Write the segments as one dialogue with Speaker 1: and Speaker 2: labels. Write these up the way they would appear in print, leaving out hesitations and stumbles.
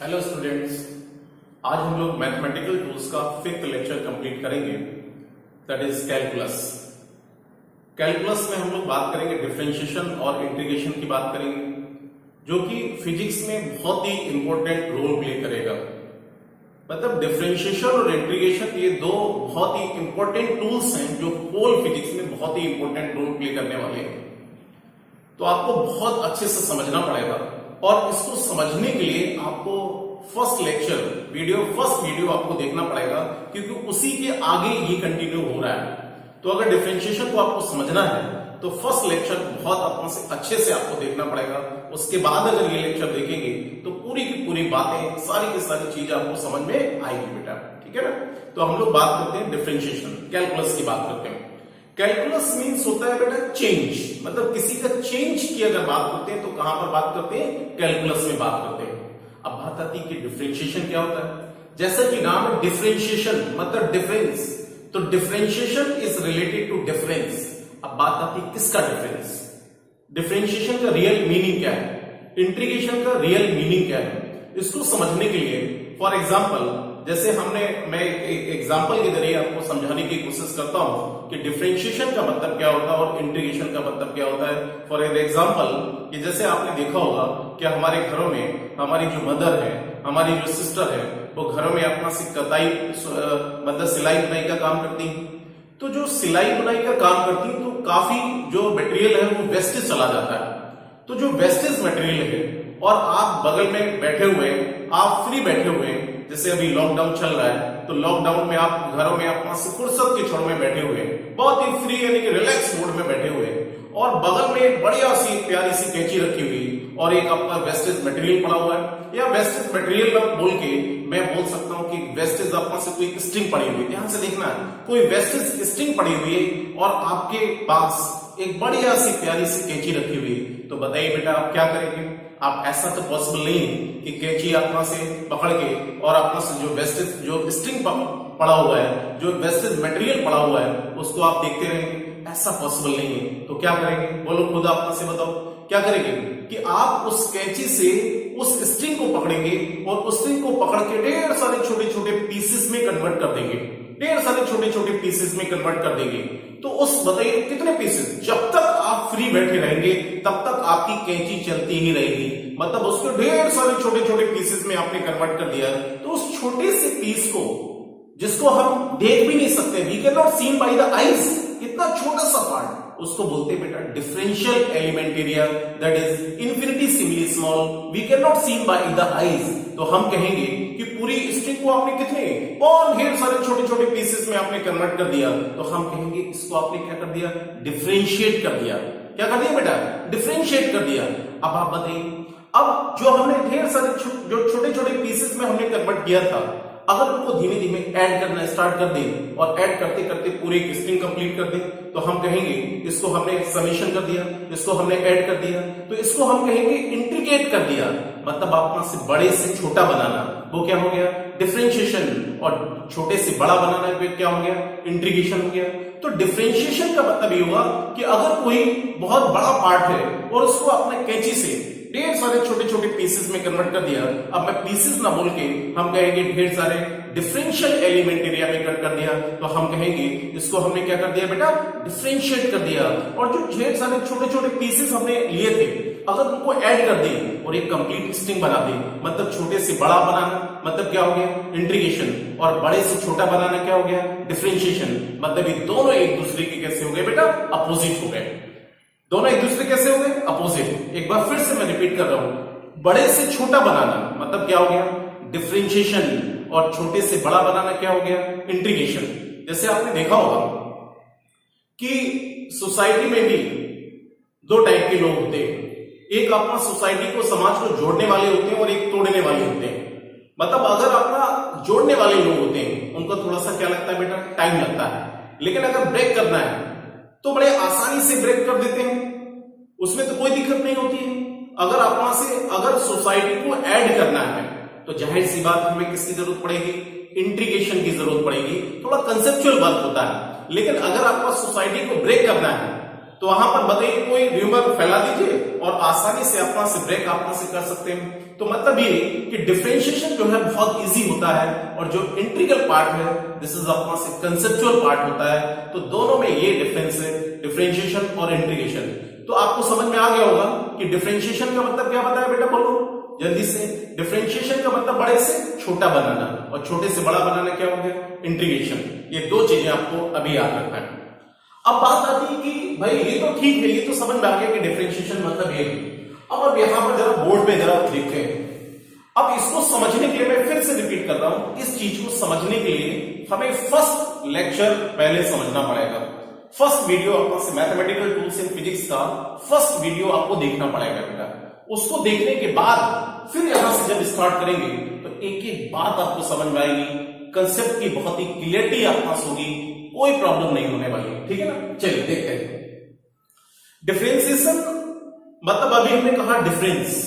Speaker 1: Hello students, आज हम लोग मैथमेटिकल टूल्स का 5th लेक्चर कंप्लीट करेंगे, दैट इज कैलकुलस। कैलकुलस में हम लोग बात करेंगे डिफरेंशिएशन और इंटीग्रेशन की बात करेंगे, जो कि फिजिक्स में बहुत ही इंपॉर्टेंट रोल प्ले करेगा। मतलब डिफरेंशिएशन और इंटीग्रेशन ये दो बहुत ही इंपॉर्टेंट टूल्स हैं जो होल फिजिक्स में बहुत ही इंपॉर्टेंट रोल प्ले करने वाले हैं। तो आपको बहुत अच्छे से समझना पड़ेगा और इसको समझने के लिए आपको फर्स्ट वीडियो आपको देखना पड़ेगा, क्योंकि उसी के आगे ये कंटिन्यू हो रहा है। तो अगर डिफरेंशिएशन को आपको समझना है तो फर्स्ट लेक्चर बहुत अपन से अच्छे से आपको देखना पड़ेगा। उसके बाद अगर ये लेक्चर देखेंगे तो पूरी की पूरी बातें, सारी की सारी चीजें आपको समझ में आएगी बेटा, ठीक है ना। तो हम लोग बात करते हैं डिफरेंशिएशन, कैलकुलस की बात करते हैं। कैलकुलस मीन्स होता है बेटा चेंज, मतलब किसी का चेंज की अगर बात करते हैं तो कहां पर बात करते हैं? कैलकुलस में बात करते हैं। अब बात आती है कि डिफरेंशिएशन क्या होता है। जैसा कि नाम है डिफरेंशिएशन मतलब डिफरेंस, तो differentiation is related to difference. अब बात आती है किसका डिफरेंस, डिफरेंशिएशन का रियल मीनिंग क्या है, इंटीग्रेशन का रियल मीनिंग क्या है। इसको समझने के लिए फॉर एग्जाम्पल, जैसे मैं एक एग्जाम्पल के जरिए आपको समझाने की कोशिश करता हूं कि डिफरेंशिएशन का मतलब क्या होता है और इंटीग्रेशन का मतलब क्या होता है। फॉर एग्जाम्पल कि जैसे आपने देखा होगा कि हमारे घरों में हमारी जो मदर है, हमारी जो सिस्टर है, वो घरों में अपना कताई मतलब सिलाई बुनाई का काम करती है। तो जो सिलाई बुनाई का काम करती है तो काफी जो मटेरियल है वो वेस्टेज चला जाता है। तो जो वेस्टेज मटेरियल है और आप बगल में बैठे हुए, आप फ्री बैठे हुए, जैसे अभी लॉकडाउन चल रहा है तो लॉकडाउन में आप घरों में अपना फुर्सत के क्षण में बैठे हुए, बहुत ही फ्री यानी कि रिलैक्स मोड में बैठे हुए, और बगल में एक बढ़िया सी प्यारी सी कैंची रखी हुई और एक आपका वेस्टेज मटेरियल पड़ा हुआ है। या वेस्टेज मटेरियल बोल के मैं बोल सकता हूं कि वेस्टेज आपका से कोई स्ट्रिंग पड़ी हुई है। ध्यान से देखना है, कोई वेस्टेज स्ट्रिंग पड़ी हुई है और आपके पास एक बढ़िया सी प्यारी सी कैंची रखी हुई है। तो बताइए बेटा आप क्या करेंगे? आप ऐसा तो पॉसिबल नहीं है कि कैंची अपना से पकड़ के और अपना से जो वेस्टेज जो स्ट्रिंग पड़ा हुआ है, जो वेस्टेज मटेरियल पड़ा हुआ है, उसको आप देखते रहेंगे। ऐसा पॉसिबल नहीं है। तो क्या करेंगे? बोलो खुद अपना से बताओ क्या करेंगे कि आप उस कैंची से उस स्ट्रिंग को पकड़ेंगे और उस स्ट्रिंग को पकड़ के ढेर सारे छोटे छोटे पीसेस में कन्वर्ट कर देंगे, ढेर सारे छोटे छोटे पीसेस में कन्वर्ट कर देंगे। तो उस बताइए कितने पीसेस, जब तक आप फ्री बैठे रहेंगे तब तक आपकी कैंची चलती ही रहेगी। मतलब उसको ढेर सारे छोटे छोटे पीसेस में आपने कन्वर्ट कर दिया। तो उस छोटे से पीस को, जिसको हम देख भी नहीं सकते, we can not seen by the eyes, इतना छोटा सा पार्ट, उसको बोलते हैं बेटा differential element area, that is infinitesimally small, we can not seen by the eyes. तो हम कहेंगे कि पूरी स्ट्रिंग को आपने कितने और ढेर सारे छोटे छोटे पीसेस में आपने कन्वर्ट कर दिया, तो हम कहेंगे इसको आपने क्या कर दिया? डिफरेंशिएट कर दिया। क्या कर दिया बेटा? डिफरेंशिएट कर दिया। अब आप बताइए, अब जो हमने ढेर सारे जो छोटे छोटे पीसेस में हमने कन्वर्ट किया था, अगर उनको धीमे धीमे ऐड करना स्टार्ट कर दें और ऐड करते करते पूरी एक स्ट्रिंग कंप्लीट कर दें, तो हम कहेंगे इसको हमने समेशन कर दिया, इसको हमने ऐड कर दिया, तो इसको हम कहेंगे इंटीग्रेट कर दिया। मतलब अपना से बड़े से छोटा बनाना, वो क्या हो गया? डिफरेंशिएशन। और छोटे से बड़ा बनाना क्या हो गया? इंटीग्रेशन हो गया। तो डिफरेंशिएशन का मतलब ये हुआ कि अगर कोई बहुत बड़ा पार्ट है और उसको अपने कैंची से ढेर सारे छोटे छोटे पीसेस में कन्वर्ट कर दिया, अब मैं पीसेस ना बोल के हम कहेंगे ढेर सारे डिफरेंशियल एलिमेंट एरिया में कट कर दिया, तो हम कहेंगे इसको हमने क्या कर दिया बेटा? डिफरेंशिएट कर दिया। और जो ढेर सारे छोटे छोटे पीसेस हमने लिए थे, अगर उनको ऐड कर दिए और एक कंप्लीट स्ट्रिंग बना दी, मतलब छोटे से बड़ा बनाना, मतलब क्या हो गया? इंटीग्रेशन। और बड़े से छोटा बनाना क्या हो गया? डिफरेंशिएशन। मतलब ये दोनों एक दूसरे के कैसे हो गए बेटा? अपोजिट हो गए। दोनों एक दूसरे कैसे हो गए? अपोजिट। एक बार फिर से मैं रिपीट कर रहा हूं, बड़े से छोटा बनाना मतलब क्या हो गया? डिफरेंशिएशन। और छोटे से बड़ा बनाना क्या हो गया? इंटीग्रेशन। जैसे आपने देखा होगा कि सोसाइटी में भी दो टाइप के लोग होते हैं, एक अपना सोसाइटी को, समाज को जोड़ने वाले होते हैं और एक तोड़ने वाले होते हैं। मतलब अगर अपना जोड़ने वाले लोग होते हैं उनको थोड़ा सा क्या लगता है बेटा? टाइम लगता है। लेकिन अगर ब्रेक करना है तो बड़े आसानी से ब्रेक कर देते हैं, उसमें तो कोई दिक्कत नहीं होती है। अगर अपना से अगर सोसाइटी को ऐड करना है तो जाहिर सी बात हमें किसकी जरूरत पड़ेगी? इंटीग्रेशन की जरूरत पड़ेगी। थोड़ा कंसेप्चुअल वर्क होता है। लेकिन अगर आपको सोसाइटी को ब्रेक करना है तो वहां पर बताइए कोई र्यूमर फैला दीजिए और आसानी से अपना से ब्रेक अपना से कर सकते हैं। तो मतलब ये कि डिफरेंशिएशन जो है बहुत इजी होता है और जो इंटीग्रल पार्ट है दिस इज अपना से कंसेप्चुअल पार्ट होता है। तो दोनों में ये डिफरेंस है, डिफरेंशिएशन और इंटीग्रेशन। तो आपको समझ में आ गया होगा कि डिफरेंशिएशन का मतलब क्या बताया बेटा, बोलो जल्दी से। डिफरेंशिएशन का मतलब बड़े से छोटा बनाना और छोटे से बड़ा बनाना क्या हो गया, इंटीग्रेशन। ये दो चीजें आपको अभी याद रखना है। अब बात आती है कि भाई ये तो ठीक है, ये तो समझ में आ गया कि डिफरेंशिएशन मतलब ये है। अब यहां पर जरा बोर्ड पे जरा देखते हैं। अब इसको समझने के लिए मैं फिर से रिपीट कर रहा हूं, इस चीज को समझने के लिए हमें फर्स्ट लेक्चर पहले समझना पड़ेगा। फर्स्ट वीडियो अपना से मैथमेटिकल टूल्स इन फिजिक्स का फर्स्ट वीडियो आपको देखना पड़ेगा बेटा। उसको देखने के बाद फिर यहां से जब स्टार्ट करेंगे तो एक एक बात आपको समझ में आएगी, कंसेप्ट की बहुत ही क्लियरिटी आपके पास होगी, कोई प्रॉब्लम नहीं होने वाली, ठीक है ना। चलिए देखते हैं। डिफरेंशिएशन मतलब अभी हमने कहा डिफरेंस।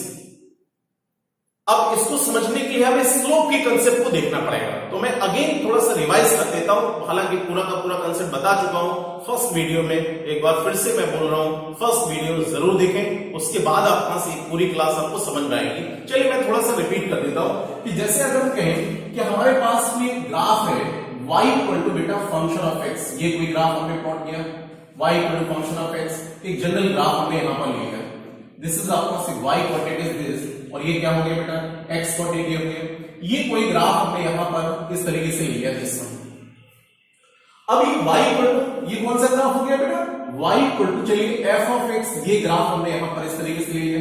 Speaker 1: अब इसको समझने के लिए हमें स्लोप के कंसेप्ट को देखना पड़ेगा। तो मैं अगेन थोड़ा सा रिवाइज कर देता हूं, हालांकि पूरा का पूरा कंसेप्ट बता चुका हूं फर्स्ट वीडियो में। एक बार फिर से मैं बोल रहा हूं, फर्स्ट वीडियो जरूर देखें, उसके बाद आपका से पूरी क्लास आपको समझ में आएगी। चलिए मैं थोड़ा सा रिपीट कर देता हूं कि जैसे अगर हम कहें कि हमारे पास में ग्राफ है y इक्वल टू बेटा फंक्शन ऑफ x, ये कोई ग्राफ हमने प्लॉट किया, y equal to function of x, एक जनरल ग्राफ हमने यहां पर लिया। दिस इज आपका से y कोऑर्डिनेट इज दिस, और ये क्या हो गया बेटा, x कोऑर्डिनेट हो गया। ये कोई ग्राफ हमने यहां पर इस तरीके से लिया दिस वन। अब ये y इक्वल टू, ये कौन सा ग्राफ हो गया बेटा, y इक्वल टू, चलिए f ऑफ x, ये ग्राफ हमने यहां पर इस तरीके से लिया।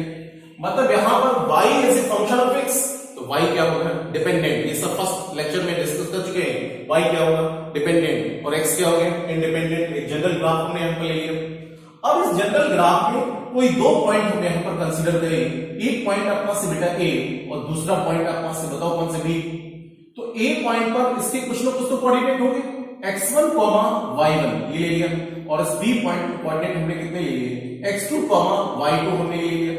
Speaker 1: मतलब यहां पर y as a function of x, तो y क्या होगा, डिपेंडेंट। ये सब फर्स्ट लेक्चर में डिस्कस कर चुके हैं। y क्या होगा, डिपेंडेंट, और x क्या हो गया, इंडिपेंडेंट। एक जनरल ग्राफ हमने यहां पर ले लिया। अब इस जनरल ग्राफ में कोई दो पॉइंट हम यहां पर कंसीडर करें। एक पॉइंट अपना से बेटा a और दूसरा पॉइंट अपना से बताओ कौन से b। तो a पॉइंट पर इसके कुछ ना कुछ तो कोऑर्डिनेट होंगे, x1, y1 ये ले लिया, और इस b पॉइंट कोऑर्डिनेट हमने कितने ले लिए, x2, y2 हमने ले लिया।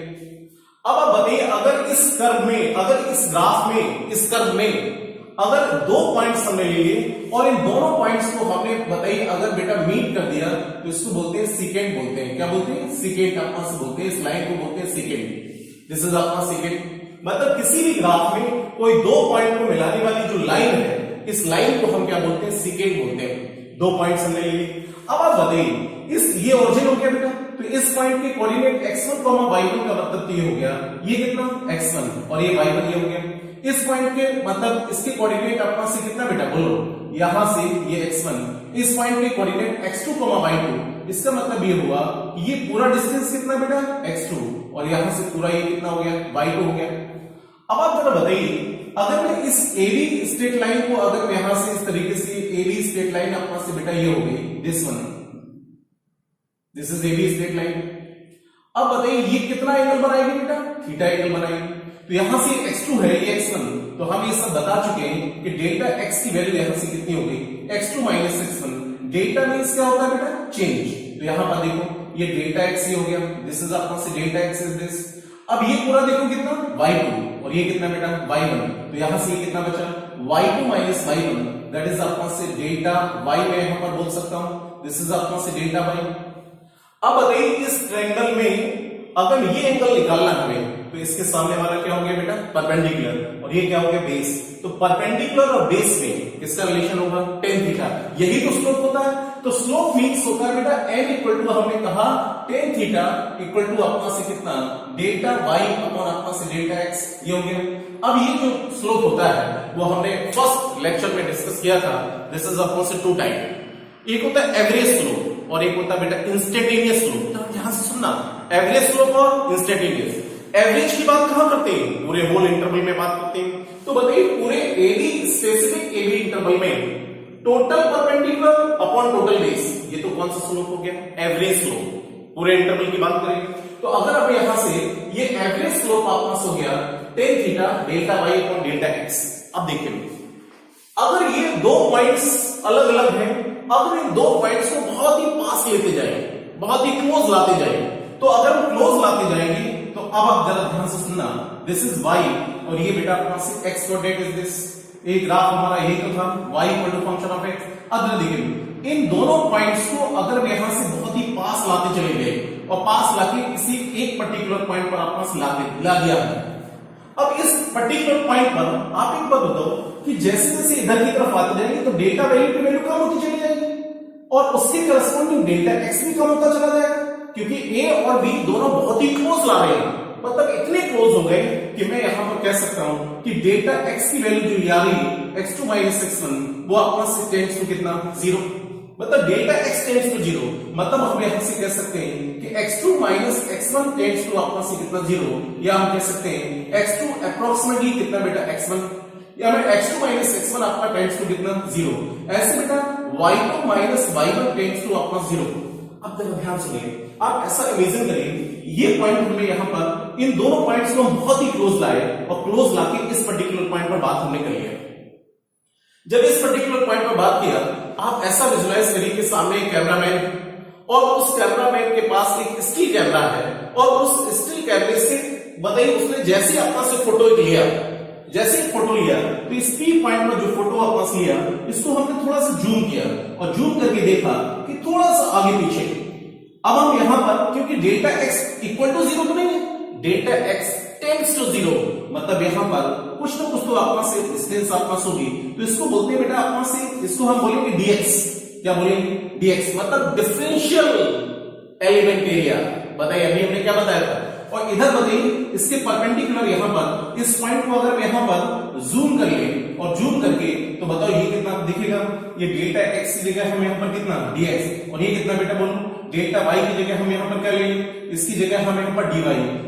Speaker 1: अब आप बताइए, अगर इस कर्व में, अगर इस ग्राफ में, इस कर्व में अगर दो पॉइंट्स हमने लिए और इन दोनों पॉइंट्स को हमने बताइए अगर बेटा मीट कर दिया तो इसको बोलते हैं सीकेंट बोलते हैं। क्या बोलते हैं, सीकेंट अपना से बोलते हैं। इस लाइन को बोलते हैं सीकेंट। दिस इज अपना सीकेंट। मतलब किसी भी ग्राफ में कोई दो पॉइंट को मिलाने वाली जो लाइन है, इस लाइन को हम क्या बोलते हैं, सीकेंट बोलते हैं। दो पॉइंट्स हमने लिए। अब आप बताइए, इस ये ओरिजिन हो गया बेटा, तो इस पॉइंट के कोऑर्डिनेट x1, y1 का मतलब तो ये हो गया, ये कितना x1 और ये y1 ये हो गया। इस पॉइंट के मतलब इसके कोऑर्डिनेट अपना से कितना बेटा, बोलो, यहां से ये x1, इस पॉइंट के कोऑर्डिनेट x2, y2, इसका मतलब ये हुआ ये पूरा डिस्टेंस कितना बेटा, x2, और यहां से पूरा ये कितना हो गया, y2 हो गया। अब आप जरा बताइए, अगर मैं इस AB स्ट्रेट लाइन को अगर मैं यहां से इस तरीके से AB स्ट्रेट लाइन अपना से बेटा ये हो गई, this one, this is AB straight line. अब बताइए ये कितना एंगल बनाएगी बेटा, थीटा एंगल बनाएगी। तो यहां से x2 है, ये x1, तो हम ये सब बता चुके हैं कि डेल्टा x की वैल्यू यहां से कितनी हो गई, x2 minus x1। Delta means क्या होता है बेटा, चेंज। तो यहां पर देखो ये डेल्टा x ही हो गया, दिस इज आपका से डेल्टा x इज दिस। अब ये पूरा देखो कितना, y2, और ये कितना बेटा, y1। तो यहां से ये कितना बचा, y2 minus y1, that is आपका से डेल्टा y मैं यहां पर बोल सकता हूं, दिस इज आपका से डेल्टा y। अब बताइए इस ट्रायंगल में अगर ये एंगल निकालना हमें, तो इसके सामने वाला क्या हो गया बेटा, परपेंडिकुलर, और ये क्या हो गया, बेस। तो परपेंडिकुलर और बेस में किसका रिलेशन होगा, tan थीटा। यही तो स्लोप होता है। तो स्लोप मींस होता है बेटा n इक्वल टू, हमने कहा tan थीटा इक्वल टू अपना से कितना, डेल्टा y अपॉन अपना से डेल्टा x, ये हो गया। अब ये जो स्लोप होता है वो हमने फर्स्ट लेक्चर में डिस्कस किया था। दिस इज अपॉन से टू टाइप, एक होता है एवरेज स्लोप और एक होता है बेटा इंस्टेंटेनियस स्लोप। तो ध्यान से सुनना, एवरेज स्लोप और इंस्टेंटेनियस। एवरेज की बात कहां करते हैं, पूरे होल इंटरवल में बात करते हैं। तो बताइए पूरे एबी, स्पेसिफिक एबी इंटरवल में total perpendicular upon total base, ये तो कौन सा स्लोप हो गया, एवरेज स्लोप। पूरे इंटरवल की बात करें तो अगर अब यहां से ये एवरेज स्लोप आपका हो गया tan theta delta y upon delta x। अब देखिए, अगर ये दो पॉइंट्स अलग अलग हैं, अगर इन दो पॉइंट्स को बहुत ही पास लेते जाएं, बहुत ही क्लोज लाते जाएं, तो अगर हम क्लोज लाते जाएंगे तो अब आप जरा ध्यान से सुनना, दिस इज y और ये बेटा अपना से x कोऑर्डिनेट इज दिस। एक ग्राफ हमारा यही तो था, y equal to function of x। अब देखिए इन दोनों पॉइंट्स को अगर मैं यहां से बहुत ही पास लाते चले गए और पास लाके किसी एक पर्टिकुलर पॉइंट पर आपने ला दिया है। अब इस पर्टिकुलर पॉइंट पर आप एक बात बताओ कि जैसे जैसे इधर की तरफ आते जाएंगे तो डेल्टा वैल्यू की वैल्यू कम होती चली जाएगी और उसके करस्पॉन्डिंग डेल्टा एक्स भी कम होता चला जाएगा, क्योंकि ए और बी दोनों बहुत ही क्लोज ला रहे हैं, मतलब इतने क्लोज हो गए कि मैं यहां पर कह सकता हूं कि डेल्टा एक्स की वैल्यू जो आ रही है x2 माइनस x1 वो आपका टेंड्स टू कितना 0, मतलब डेल्टा x टेंड्स टू 0, मतलब हम यहां से कह सकते हैं कि x2 minus x1 tends to आपका से कितना 0, या हम कह सकते हैं x2 अप्रोक्सीमेटली कितना बेटा x1, या फिर x2 माइनस x1 आपका टेंड्स टू कितना 0, ऐसे बेटा y2 minus y1 tends to आपका 0। अब जरा ध्यान सुनिए, आप ऐसा इमेजिन करिए ये पॉइंट हमें यहां पर इन दोनों पॉइंट्स को हम बहुत ही क्लोज लाए और क्लोज लाके इस पर्टिकुलर पॉइंट पर बात हमने कर लिया। जब इस पर्टिकुलर पॉइंट पर बात किया, आप ऐसा विजुलाइज करिए कि सामने एक कैमरामैन और उस कैमरामैन के पास एक स्टिल कैमरा है और उस स्टिल कैमरे से बताइए उसने जैसे अपना से फोटो लिया, जैसे फोटो लिया तो इस पी पॉइंट पर जो फोटो आपने लिया इसको हमने थोड़ा सा जूम किया और जूम करके देखा कि थोड़ा सा आगे पीछे। अब हम यहां पर क्योंकि डेल्टा एक्स इक्वल टू 0 तो नहीं है, डेल्टा एक्स टेंड्स टू 0, मतलब यहां पर कुछ ना कुछ तो आपका से डिस्टेंस आपका होगी, तो इसको बोलते हैं बेटा आपका से, इसको हम बोलेंगे dx, क्या बोलेंगे dx, मतलब डिफरेंशियल एलिमेंट एरिया। बताइए अभी हमने क्या बताया था, और इधर बताइए इसके परपेंडिकुलर यहां पर इस पॉइंट को अगर यहां पर जूम कर ले और जूम करके तो बताओ ये कितना दिखेगा, ये डेल्टा x की जगह हम यहां पर कितना dx, और ये कितना बेटा बोलो डेल्टा y की जगह हम यहां पर क्या लेंगे, इसकी जगह हम यहां पर dy,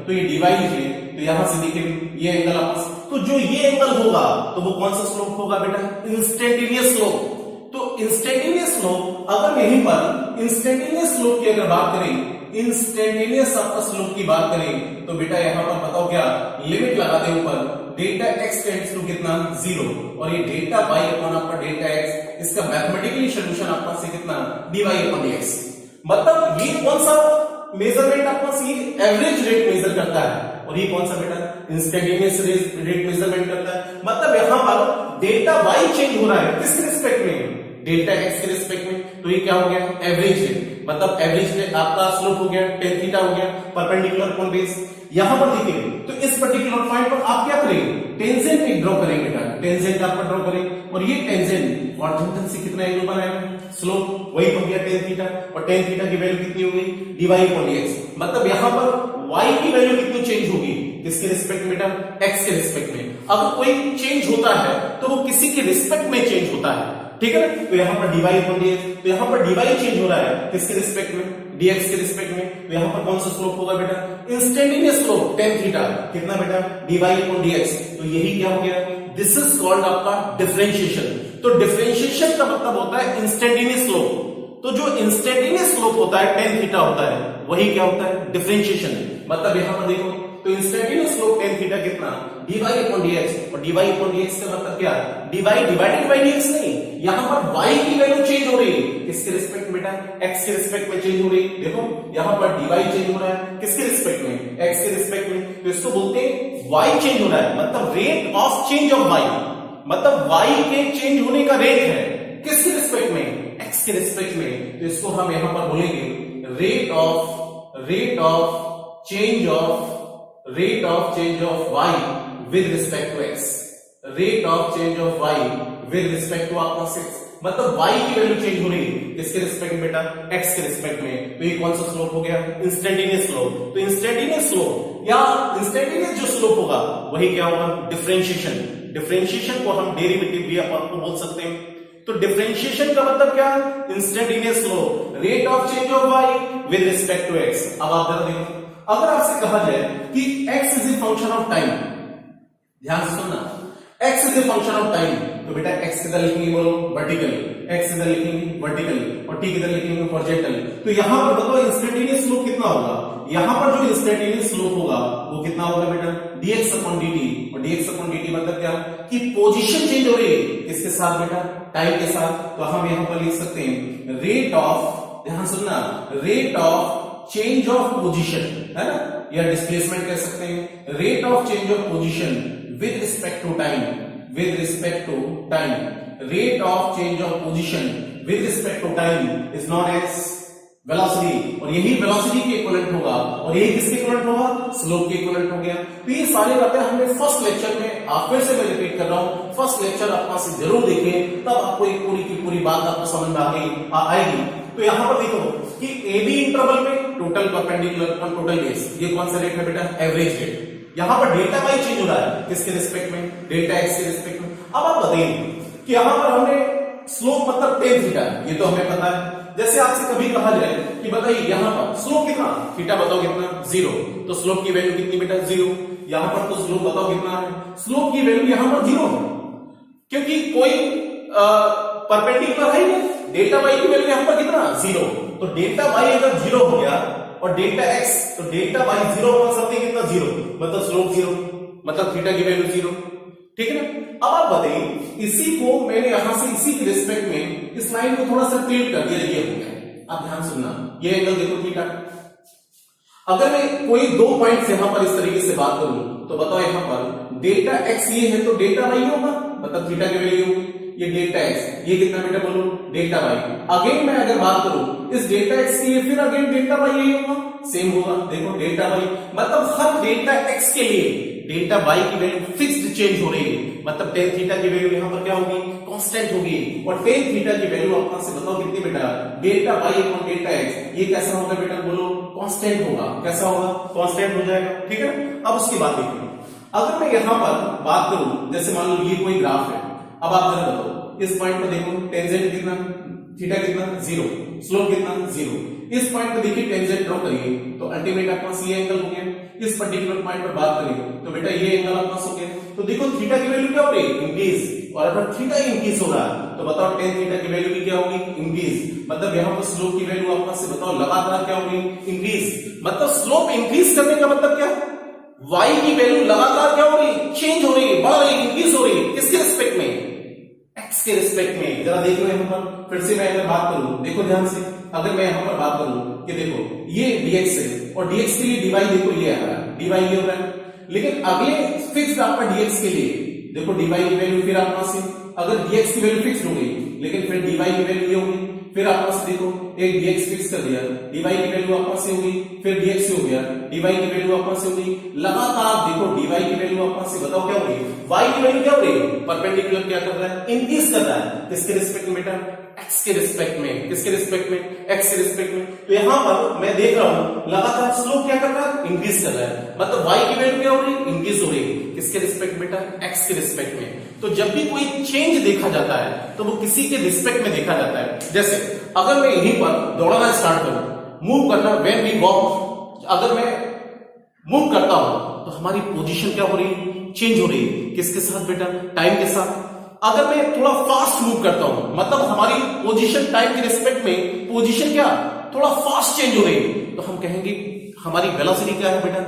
Speaker 1: तो ये dy लीजिए तो यहां से देखिए ये एंगल आपस, तो जो ये एंगल होगा तो वो कौन सा स्लोप होगा बेटा, इंस्टेंटेनियस स्लोप। तो इंस्टेंटेनियस स्लोप, अगर यहीं पर इंस्टेंटेनियस स्लोप की अगर बात करें, इंस्टेंटेनियस आपका स्लोप की बात करें तो बेटा यहां पर बताओ क्या लिमिट लगा दे ऊपर, डेल्टा x टेंड्स टू कितना 0 और ये डेल्टा y अपॉन आपका डेल्टा x, इसका मैथमेटिकली सॉल्यूशन आपका से कितना dy अपॉन dx, मतलब ये कौन सा मेजरमेंट आपका से एवरेज रेट मेजर करता है और ये कौन सा बेटा इंस्टेंटेनियस रेट मेजरमेंट करता है, मतलब यहां पर डेल्टा y चेंज हो रहा है किसके रिस्पेक्ट में, डेल्टा x के रिस्पेक्ट में, तो ये क्या हो गया एवरेज रेट, मतलब एवरेज रेट आपका स्लोप हो गया tan थीटा हो गया परपेंडिकुलर अपॉन बेस। यहां पर देखिए तो इस पर्टिकुलर पॉइंट पर आप क्या करेंगे, टेंजेंट एक ड्रॉ करेंगे बेटा, टेंजेंट आपका ड्रॉ करें और ये टेंजेंट हॉरिजॉन्टल से कितना एंगल बनाएगा, स्लोप वही हो गया tan थीटा, और tan थीटा की वैल्यू कितनी हो गई dy अपॉन dx, मतलब यहां पर y की वैल्यू कितनी चेंज होगी, किसके रिस्पेक्ट में बेटा x के रिस्पेक्ट में। अगर कोई चेंज होता है तो वो किसी के रिस्पेक्ट में चेंज होता है, ठीक है ना, तो यहां पर dy अपॉन dx, तो यहां पर dy चेंज हो रहा है किसके रिस्पेक्ट में, dx के रिस्पेक्ट में, तो यहां पर कौन सा स्लोप होगा बेटा इंस्टेंटेनियस स्लोप tan थीटा कितना बेटा dy अपॉन dx, तो यही क्या हो गया, दिस इज कॉल्ड आपका डिफरेंशिएशन। तो डिफरेंशिएशन का मतलब होता है इंस्टेंटेनियस स्लोप, तो जो इंस्टेंटेनियस स्लोप होता है tan थीटा होता है वही क्या होता है डिफरेंशिएशन, मतलब यहां पर देखो तो इंस्टेंटेनियस स्लोप tan थीटा कितना dy अपॉन dx, और dy अपॉन dx का मतलब क्या dy डिवाइडेड बाय dx नहीं, यहां पर y की वैल्यू चेंज हो रही है किसके रिस्पेक्ट में बेटा x के रिस्पेक्ट में चेंज हो रही है, देखो यहां पर dy चेंज हो रहा है किसके रिस्पेक्ट में x के रिस्पेक्ट में, तो इसको बोलते हैं y चेंज हो रहा है, मतलब rate of change of y, मतलब y के चेंज होने का रेट है किसके रिस्पेक्ट में x के रिस्पेक्ट में, तो इसको हम यहां पर बोलेंगे rate of change of y with respect to x, rate of change of y with respect to आपका 6, मतलब y की वैल्यू चेंज हो रही है किसके रिस्पेक्ट में बेटा x के रिस्पेक्ट में, तो ये कौन सा स्लोप हो गया इंस्टेंटेनियस स्लोप। तो इंस्टेंटेनियस स्लोप या इंस्टेंटेनियस जो स्लोप होगा वही क्या होगा डिफरेंशिएशन, डिफरेंशिएशन को हम डेरिवेटिव भी आपको बोल सकते हैं। तो डिफरेंशिएशन का मतलब क्या instantaneous slope, rate of change of y with respect to x। अब आप जरा देखो अगर आपसे कहा जाए कि x is a function of time, ध्यान से सुनना, x is a function of time, तो बेटा x किधर लिखेंगे बोलो वर्टिकल, x इधर लिखेंगे वर्टिकल और t किधर लिखेंगे हॉरिजॉन्टल। तो यहां पर बताओ इंस्टेंटेनियस स्लोप कितना होगा, यहां पर जो इंस्टेंटेनियस स्लोप होगा वो कितना होगा बेटा dx अपॉन dt, और dx अपॉन dt मतलब क्या कि पोजीशन चेंज हो रही है किसके साथ बेटा टाइम के साथ, तो हम यहां पर लिख सकते हैं रेट ऑफ, ध्यान सुनना, rate of change of position है ना, या डिस्प्लेसमेंट कह सकते हैं, rate of change of position with respect to time, with respect to time, rate of change of position with respect to time is known as velocity, और यही velocity के equivalent होगा, और यही किसके इक्विवेलेंट होगा, स्लोप के इक्विवेलेंट हो गया। तो ये सारी बातें हमने फर्स्ट लेक्चर में, आप फिर से मैं रिपीट कर रहा हूं, फर्स्ट लेक्चर अपना से जरूर देखें, तब आपको एक पूरी की पूरी बात आपको समझ में आएगी। तो यहां पर देखो कि AB इंटरवल में total perpendicular on total base, ये कौन सा रेट है बेटा, एवरेज रेट। यहां पर डेल्टा वाई चेंज हो रहा है, किसके रिस्पेक्ट में, डेल्टा एक्स के रिस्पेक्ट में। अब आप बताइए कि यहां पर हमने स्लोप मतलब टेन थीटा, ये तो हमें पता है। जैसे आपसे कभी कहा जाए कि बताइए यहां पर स्लोप कितना, थीटा बताओ कितना, 0, तो स्लोप की वैल्यू कितनी बेटा, 0। यहां पर तो स्लोप बताओ कितना है, स्लोप की वैल्यू यहां पर 0 है, क्योंकि कोई परपेंडिकुलर है नहीं। डेल्टा वाई की वैल्यू यहां पर कितना, 0, तो डेल्टा वाई अगर 0 हो गया और डेल्टा एक्स, तो डेल्टा वाई 0 और समथिंग कितना, 0, मतलब स्लोप 0, मतलब थीटा की वैल्यू 0, ठीक है ना। अब आप बताइए, इसी को मैंने यहां से इसी के रिस्पेक्ट में इस लाइन को थोड़ा सा टिल्ट कर दिया, ये हो गया। आप ध्यान सुनना, ये एंगल देखो थीटा। अगर मैं कोई दो पॉइंट्स यहां पर इस तरीके से बात करूं, तो बताओ यहां पर डेल्टा एक्स ये है, तो डेल्टा वाई होगा, मतलब थीटा की वैल्यू होगी। ये डेल्टा एक्स, ये कितना बेटा बोलो, डेल्टा वाई। अगेन मैं अगर बात करूं इस डेल्टा एक्स की, फिर अगेन डेल्टा वाई यही होगा, सेम होगा। देखो डेल्टा वाई मतलब हर डेल्टा एक्स के लिए डेल्टा वाई की वैल्यू फिक्स्ड चेंज हो रही है, मतलब टेन थीटा की वैल्यू यहां पर क्या होगी, कांस्टेंट होगी। और टेन थीटा की वैल्यू अपना से बताओ कितनी बेटा, delta y upon delta x, ये कैसा होगा बेटा बोलो, कांस्टेंट होगा। कैसा होगा, कांस्टेंट हो जाएगा, ठीक है। अब उसकी बात देखिए, अगर मैं यहां पर बात करूं, जैसे मान लो ये कोई ग्राफ है, अब आप जरा बताओ इस पॉइंट पर देखो टेंजेंट कितना, थीटा कितना, 0, स्लोप कितना, 0। इस पॉइंट पे देखिए टेंजेंट ड्रॉ करिए, तो अल्टीमेट आपका ये एंगल हो गया। इस पर्टिकुलर पॉइंट पर बात करिए तो बेटा ये एंगल आपका हो गया। तो देखो थीटा की वैल्यू क्या हो रही है, इंक्रीज, और अगर थीटा इंक्रीज हो रहा है तो बताओ टेन थीटा की वैल्यू भी क्या होगी, इंक्रीज। मतलब यहां पर स्लोप की वैल्यू आपका से बताओ लगातार क्या होगी, इंक्रीज। मतलब स्लोप इंक्रीज करने का मतलब क्या, वाई की वैल्यू लगातार क्या हो रही, चेंज हो रही है, बढ़ रही है, इंक्रीज हो रही है, किसके रिस्पेक्ट में, एक्स के रिस्पेक्ट में। जरा देखो यहां पर, फिर से मैं अगर बात करूं, देखो ध्यान से, अगर मैं यहां पर बात करूं कि देखो ये dx है, और dx के लिए dy देखो ये आ रहा है, dy ये हो रहा है। लेकिन अगले फिक्स्ड आपका dx के लिए देखो dy की वैल्यू फिर आपका से, अगर dx की वैल्यू फिक्स्ड हो गई, लेकिन फिर dy की वैल्यू ये होगी, फिर आपका से देखो एक dx फिक्स कर दिया, dy की वैल्यू आपका से होगी, फिर dx से हो गया, dy की वैल्यू आपका से होगी, लगातार देखो dy की वैल्यू आपका से बताओ क्या हो रही है, y की वैल्यू क्या हो रही है, परपेंडिकुलर क्या कर रहा है, इंक्रीज कर रहा है, किसके रिस्पेक्ट में बेटा, x के रिस्पेक्ट में, किसके रिस्पेक्ट में, x के रिस्पेक्ट में। तो यहां पर मैं देख रहा हूं लगातार स्लोप क्या कर रहा है, इंक्रीज कर रहा है, मतलब y की वैल्यू क्या हो रही है, इंक्रीज हो रही है, किसके रिस्पेक्ट बेटा, x के रिस्पेक्ट में। तो जब भी कोई चेंज देखा जाता है तो वो किसी के रिस्पेक्ट में देखा जाता है। जैसे अगर मैं यहीं पर दौड़ना स्टार्ट करूं, मूव करना, व्हेन वी वॉक, अगर मैं मूव करता हूं तो हमारी पोजीशन क्या हो रही है, चेंज हो रही है, किसके साथ बेटा, टाइम के साथ। अगर मैं थोड़ा फास्ट मूव करता हूं, मतलब हमारी पोजीशन टाइम के रिस्पेक्ट में पोजीशन क्या, थोड़ा फास्ट चेंज हो रही है, तो हम कहेंगे हमारी वेलोसिटी क्या है बेटा,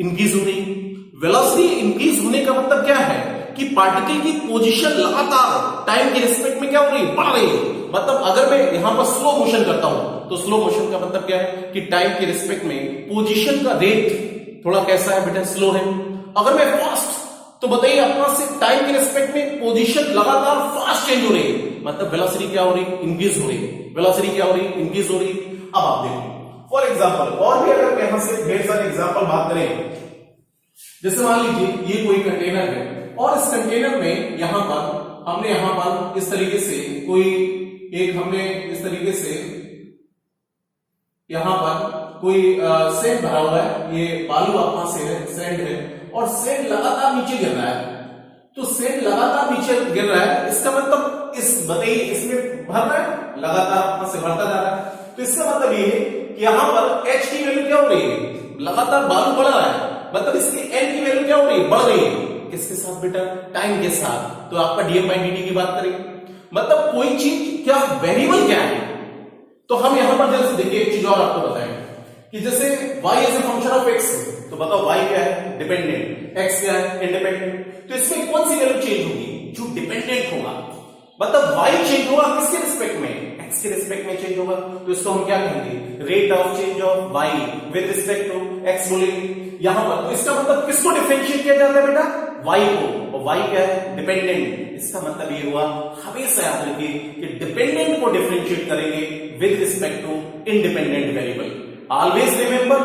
Speaker 1: इंक्रीज हो रही है। वेलोसिटी इंक्रीज होने का मतलब क्या है कि पार्टिकल की पोजीशन लगातार टाइम के रिस्पेक्ट में क्या हो रही है, बढ़ रही है। मतलब अगर मैं यहां पर स्लो मोशन करता हूं तो स्लो मोशन का मतलब क्या है कि टाइम के रिस्पेक्ट में पोजीशन का रेट थोड़ा कैसा है बेटा, स्लो है। अगर मैं फास्ट, तो बताइए अपना से टाइम के रिस्पेक्ट में पोजीशन लगातार फास्ट चेंज हो रही है, मतलब वेलोसिटी क्या हो रही है, इंक्रीज हो रही है। वेलोसिटी क्या हो रही है, इंक्रीज हो रही है। अब आप देखिए फॉर एग्जांपल, और भी अगर यहां से ढेर सारे एग्जांपल बात करें, जैसे मान लीजिए ये कोई कंटेनर है, और इस कंटेनर में यहां पर हमने यहां पर इस तरीके से कोई एक, हमने इस तरीके से यहां पर कोई सेंड भरा हुआ है, ये बालू आपका से है, सेंड है, और सेंड लगातार नीचे गिर रहा है। तो सेंड लगातार नीचे गिर रहा है, इसका मतलब इस बताइए इसमें भर रहा है, लगातार आपका से बढ़ता जा रहा है। तो इसका मतलब ये है कि यहां पर h की वैल्यू क्या हो रही है, लगातार बालू बढ़ रहा है, मतलब इसकी n की वैल्यू क्या हो रही है, बढ़ रही है, किसके साथ बेटा, टाइम के साथ। तो आपका dm by dt की बात करें, मतलब कोई चीज क्या, वेरिएबल क्या है। तो हम यहां पर जैसे देखिए एक चीज और आपको बताएं कि जैसे y is a function of x, तो बताओ y क्या है, डिपेंडेंट, x क्या है, इंडिपेंडेंट। तो इसमें कौन सी वैल्यू चेंज होगी, जो डिपेंडेंट होगा, मतलब y चेंज होगा किसके रिस्पेक्ट में, x के रिस्पेक्ट में चेंज होगा। तो इसको हम क्या कहेंगे, rate of change of y with respect to x बोलेंगे यहां पर। तो इसका मतलब किसको डिफरेंशिएट किया जाता है बेटा, वाई को, और वाई क्या है? डिपेंडेंट। इसका मतलब ये हुआ, हमेशा याद रखिए कि डिपेंडेंट को डिफरेंशिएट करेंगे with respect to independent variable. Always remember,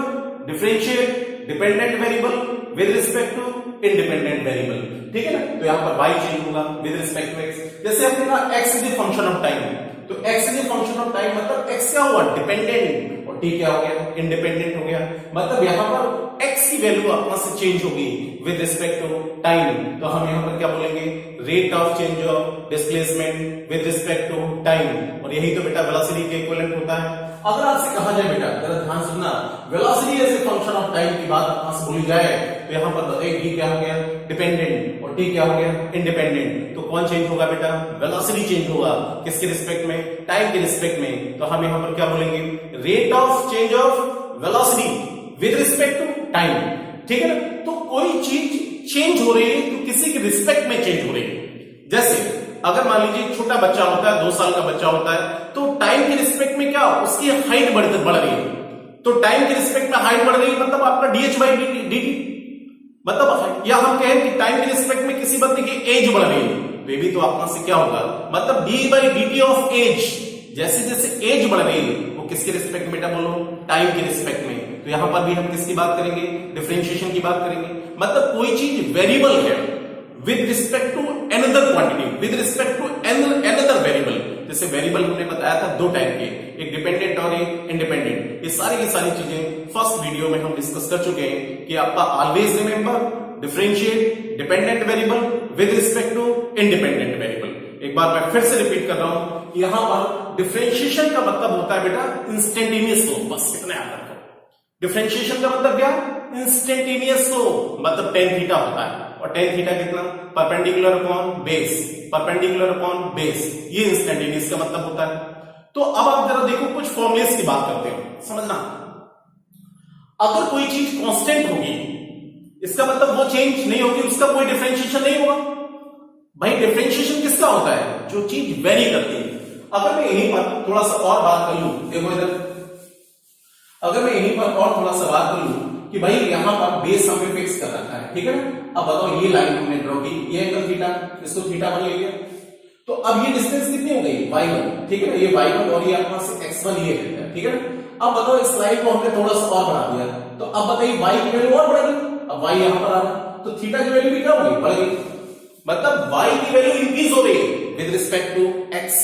Speaker 1: differentiate dependent variable with respect to independent variable, ठीक है ना। तो यहां पर y चेंज होगा विद रिस्पेक्ट टू x। जैसे हमने कहा x is a function of time, तो x is a function of time मतलब x क्या हुआ? डिपेंडेंट, और t क्या हो गया? इंडिपेंडेंट हो गया। मतलब यहां पर x की वैल्यू अपना से चेंज होगी विद रिस्पेक्ट टू टाइम। तो हम यहां पर क्या बोलेंगे? Rate of change of displacement with respect to time. और यही तो बेटा वेलोसिटी के इक्विवेलेंट होता है। अगर आपसे कहा जाए बेटा, जरा ध्यान सुनना, velocity as a function of time की बात आपसे बोली जाए तो यहां पर बताइए v क्या हो गया? डिपेंडेंट, और t क्या हो गया? इंडिपेंडेंट। तो कौन चेंज होगा बेटा? वेलोसिटी चेंज होगा। किसके रिस्पेक्ट में? टाइम के रिस्पेक्ट में। तो हम यहां पर क्या बोलेंगे? Rate of change of velocity with respect to time, ठीक है ना। तो कोई चीज चेंज हो रही है तो किसी के रिस्पेक्ट में चेंज हो रही है। जैसे अगर मान लीजिए छोटा बच्चा होता है, 2 साल का बच्चा होता है, तो टाइम के रिस्पेक्ट में क्या? उसकी हाइट बढ़ रही है। तो टाइम के रिस्पेक्ट में हाइट बढ़ रही है मतलब आपका dh/dt, मतलब या हम कहें कि टाइम के रिस्पेक्ट में किसी बंदे की एज बढ़ रही है, तो ये भी तो आपका से क्या होगा? मतलब d/dt ऑफ एज। जैसे जैसे एज बढ़ रही है वो किसके रिस्पेक्ट में बेटा बोलो? टाइम के रिस्पेक्ट में। तो यहां पर भी हम किसकी बात करेंगे? डिफरेंशिएशन की बात करेंगे। मतलब कोई चीज वेरिएबल है with respect to another quantity, with respect to another variable. जैसे वेरिएबल हमने बताया था 2 टाइप के, एक डिपेंडेंट और एक इंडिपेंडेंट। ये सारी की सारी चीजें फर्स्ट वीडियो में हम डिस्कस कर चुके हैं कि आपका always remember, differentiate dependent variable with respect to independent variable. एक बार मैं फिर से रिपीट कर रहा हूं कि यहां पर डिफरेंशिएशन का मतलब होता है बेटा इंस्टेंटेनियस फ्लो, बस इतना याद रखो। डिफरेंशिएशन का मतलब क्या? इंस्टेंटेनियस फ्लो, मतलब tan थीटा होता है, और tan थीटा कितना? Perpendicular upon base, perpendicular upon base, ये इंस्टेंटेनियस का मतलब होता है। तो अब आप जरा देखो, कुछ फॉर्मूलेस की बात करते हैं, समझना। अगर कोई चीज कांस्टेंट होगी इसका मतलब वो चेंज नहीं होगी, उसका कोई डिफरेंशिएशन नहीं होगा। भाई डिफरेंशिएशन किसका होता है? जो चीज वेरी करती है। अगर मैं यहीं पर थोड़ा सा और बात कर लूं, देखो इधर, अगर मैं यहीं पर और थोड़ा सा बात कर लूं कि भाई यहां पर बेस हमने फिक्स कर रखा है, ठीक है ना। अब बताओ ये लाइन हमने ड्रॉ की, ये एंगल थीटा, इसको θ1 ले लिया, तो अब ये डिस्टेंस कितनी हो गई? y1, ठीक है ना। ये y1 और ये अपना से x1 ये है, ठीक है ना। अब बताओ इस लाइन को हमने थोड़ा सा और बढ़ा दिया, तो अब बताइए y की वैल्यू और बढ़ गई। अब y यहां पर आ रहा, तो थीटा की वैल्यू भी क्या हो गई? बढ़ गई। मतलब y की वैल्यू इंक्रीज हो रही है विद रिस्पेक्ट टू x।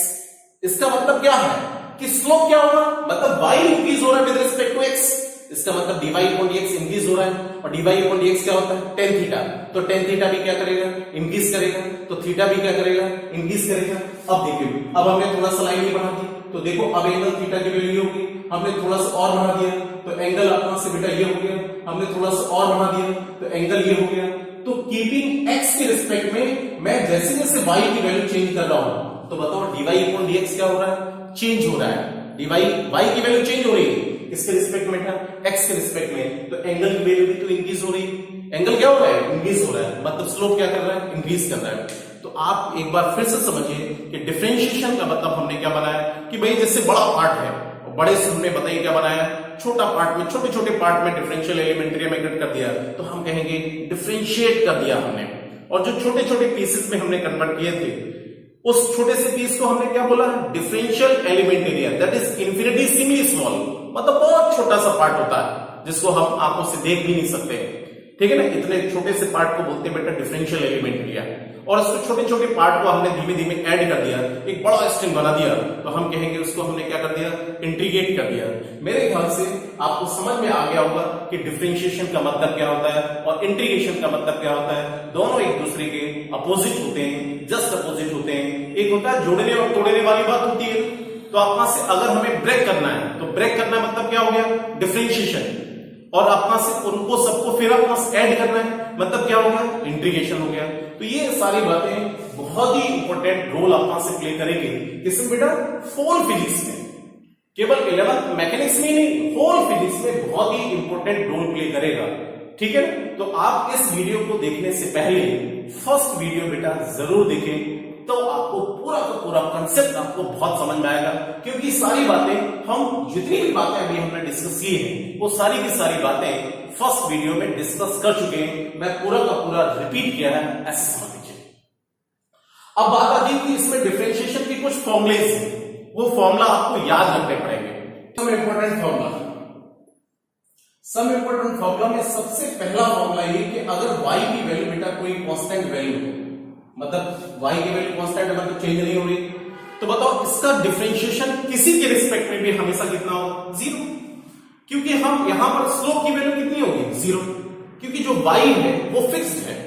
Speaker 1: इसका मतलब क्या है कि स्लोप क्या होगा? मतलब y इंक्रीज हो रहा है विद रिस्पेक्ट टू x, इसका मतलब dy/dx इंक्रीज हो रहा है, और dy/dx क्या होता है? tan theta. तो tan थीटा भी क्या करेगा? इंक्रीज करेगा। तो थीटा भी क्या करेगा? इंक्रीज करेगा। अब देखिए, अब हमने थोड़ा सा लाइन बढ़ा दी, तो देखो अब एंगल थीटा की वैल्यू होगी, हमने थोड़ा सा और बढ़ा दिया तो एंगल अपना से बेटा ये हो गया, हमने थोड़ा सा और बढ़ा दिया तो एंगल ये हो गया। तो कीपिंग x के रिस्पेक्ट में मैं जैसे जैसे y की वैल्यू चेंज कर रहा हूं, तो बताओ dy/dx क्या हो रहा है? चेंज हो रहा है। dy y की वैल्यू चेंज हो रही है, किसके रिस्पेक्ट में? x के रिस्पेक्ट में। तो एंगल की वैल्यू भी तो इंक्रीज हो रही है। एंगल क्या हो रहा है? इंक्रीज हो रहा है, मतलब स्लोप क्या कर रहा है? इंक्रीज कर रहा है। तो आप एक बार फिर से समझिए कि डिफरेंशिएशन का मतलब हमने क्या बनाया कि भाई जैसे बड़ा पार्ट है, बड़े से हमने बताइए क्या बनाया, छोटा पार्ट में, छोटे छोटे पार्ट में डिफरेंशियल एलिमेंट्री में कट कर दिया, तो हम कहेंगे डिफरेंशिएट कर दिया हमने। और जो छोटे छोटे पीसेस में हमने कन्वर्ट किए थे, उस छोटे से पीस को हमने क्या बोला? Differential element area, that is infinitesimally small, मतलब बहुत छोटा सा पार्ट होता है जिसको हम आंखों से देख भी नहीं सकते, ठीक है ना। इतने छोटे से पार्ट को बोलते हैं बेटा डिफरेंशियल एलिमेंट एरिया। और उसको छोटे छोटे पार्ट को हमने धीमे धीमे ऐड कर दिया, एक बड़ा स्ट्रिंग बना दिया, तो हम कहेंगे उसको हमने क्या कर दिया? इंटीग्रेट कर दिया। मेरे ख्याल से आपको समझ में आ गया होगा कि डिफरेंशिएशन का मतलब क्या होता है और इंटीग्रेशन का मतलब क्या होता है। दोनों एक दूसरे के अपोजिट होते हैं, जस्ट अपोजिट होते हैं। एक होता है जोड़ने और तोड़ने वाली बात होती है, तो अपना से अगर हमें ब्रेक करना है, तो ब्रेक करना मतलब क्या हो गया? डिफरेंशिएशन। और अपना से उनको सबको फिर अपना से ऐड करना है, मतलब क्या हो गया? इंटीग्रेशन हो गया। तो ये सारी बातें बहुत ही इंपॉर्टेंट रोल अपना से प्ले करेंगे किसमें बेटा? होल फिजिक्स में, केवल 11th मैकेनिक्स में नहीं, होल फिजिक्स में बहुत ही इंपॉर्टेंट रोल प्ले करेगा, ठीक है। तो आप इस वीडियो को देखने से पहले फर्स्ट वीडियो बेटा जरूर देखें, तो आपको पूरा का पूरा कंसेप्ट आपको बहुत समझ में आएगा, क्योंकि सारी बातें हम जितनी भी बातें अभी हमने डिस्कस की है वो सारी की सारी बातें फर्स्ट वीडियो में डिस्कस कर चुके हैं। मैं पूरा का पूरा रिपीट किया है, ऐसे समझ लीजिए। अब बात आती है कि इसमें डिफरेंशिएशन की कुछ फॉर्मुलेज हैं, वो फॉर्मूला आपको याद रखने पड़ेंगे। सम इंपॉर्टेंट फॉर्मूला में सबसे पहला फॉर्मूला ये कि अगर y की वैल्यू बेटा कोई कांस्टेंट वैल्यू है, मतलब y की वैल्यू कांस्टेंट है, मतलब चेंज नहीं हो रही, तो बताओ इसका डिफरेंशिएशन किसी के रिस्पेक्ट में भी हमेशा कितना होगा? जीरो। क्योंकि हम यहां पर स्लोप की वैल्यू कितनी होगी? जीरो। क्योंकि जो y है वो फिक्स्ड है।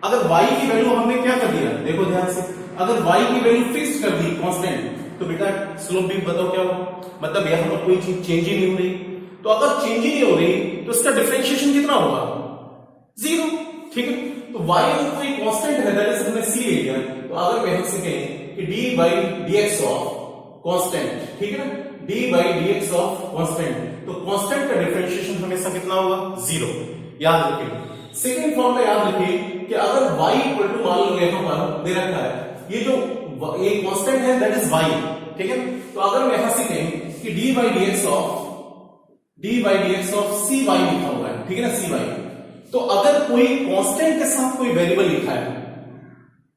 Speaker 1: अगर y की वैल्यू हमने क्या कर दिया, देखो ध्यान से, अगर y की वैल्यू फिक्स्ड कर दी कांस्टेंट, तो बेटा स्लोप भी बताओ क्या होगा? मतलब यहां पर कोई चीज चेंज ही नहीं हो रही। तो अगर चेंज ही नहीं हो रही तो इसका डिफरेंशिएशन कितना होगा? जीरो। ठीक है, तो y कोई कांस्टेंट है, दैट इज हमने c ले लिया। तो अगर मैं यहां से कहें कि d by dx of constant, ठीक है ना, d by dx of constant, तो कांस्टेंट का डिफरेंशिएशन हमेशा कितना होगा? जीरो। याद रखिए। सेकंड फॉर्मूला याद रखिए कि अगर y इक्वल टू, मान लो यहां पर दे रखा है ये जो ये कांस्टेंट है दैट इज y, ठीक है। तो अगर मैं यहां से कहें कि d by dx of cy लिखा हुआ है, ठीक है ना, cy, तो अगर कोई कांस्टेंट के साथ कोई वेरिएबल लिखा है,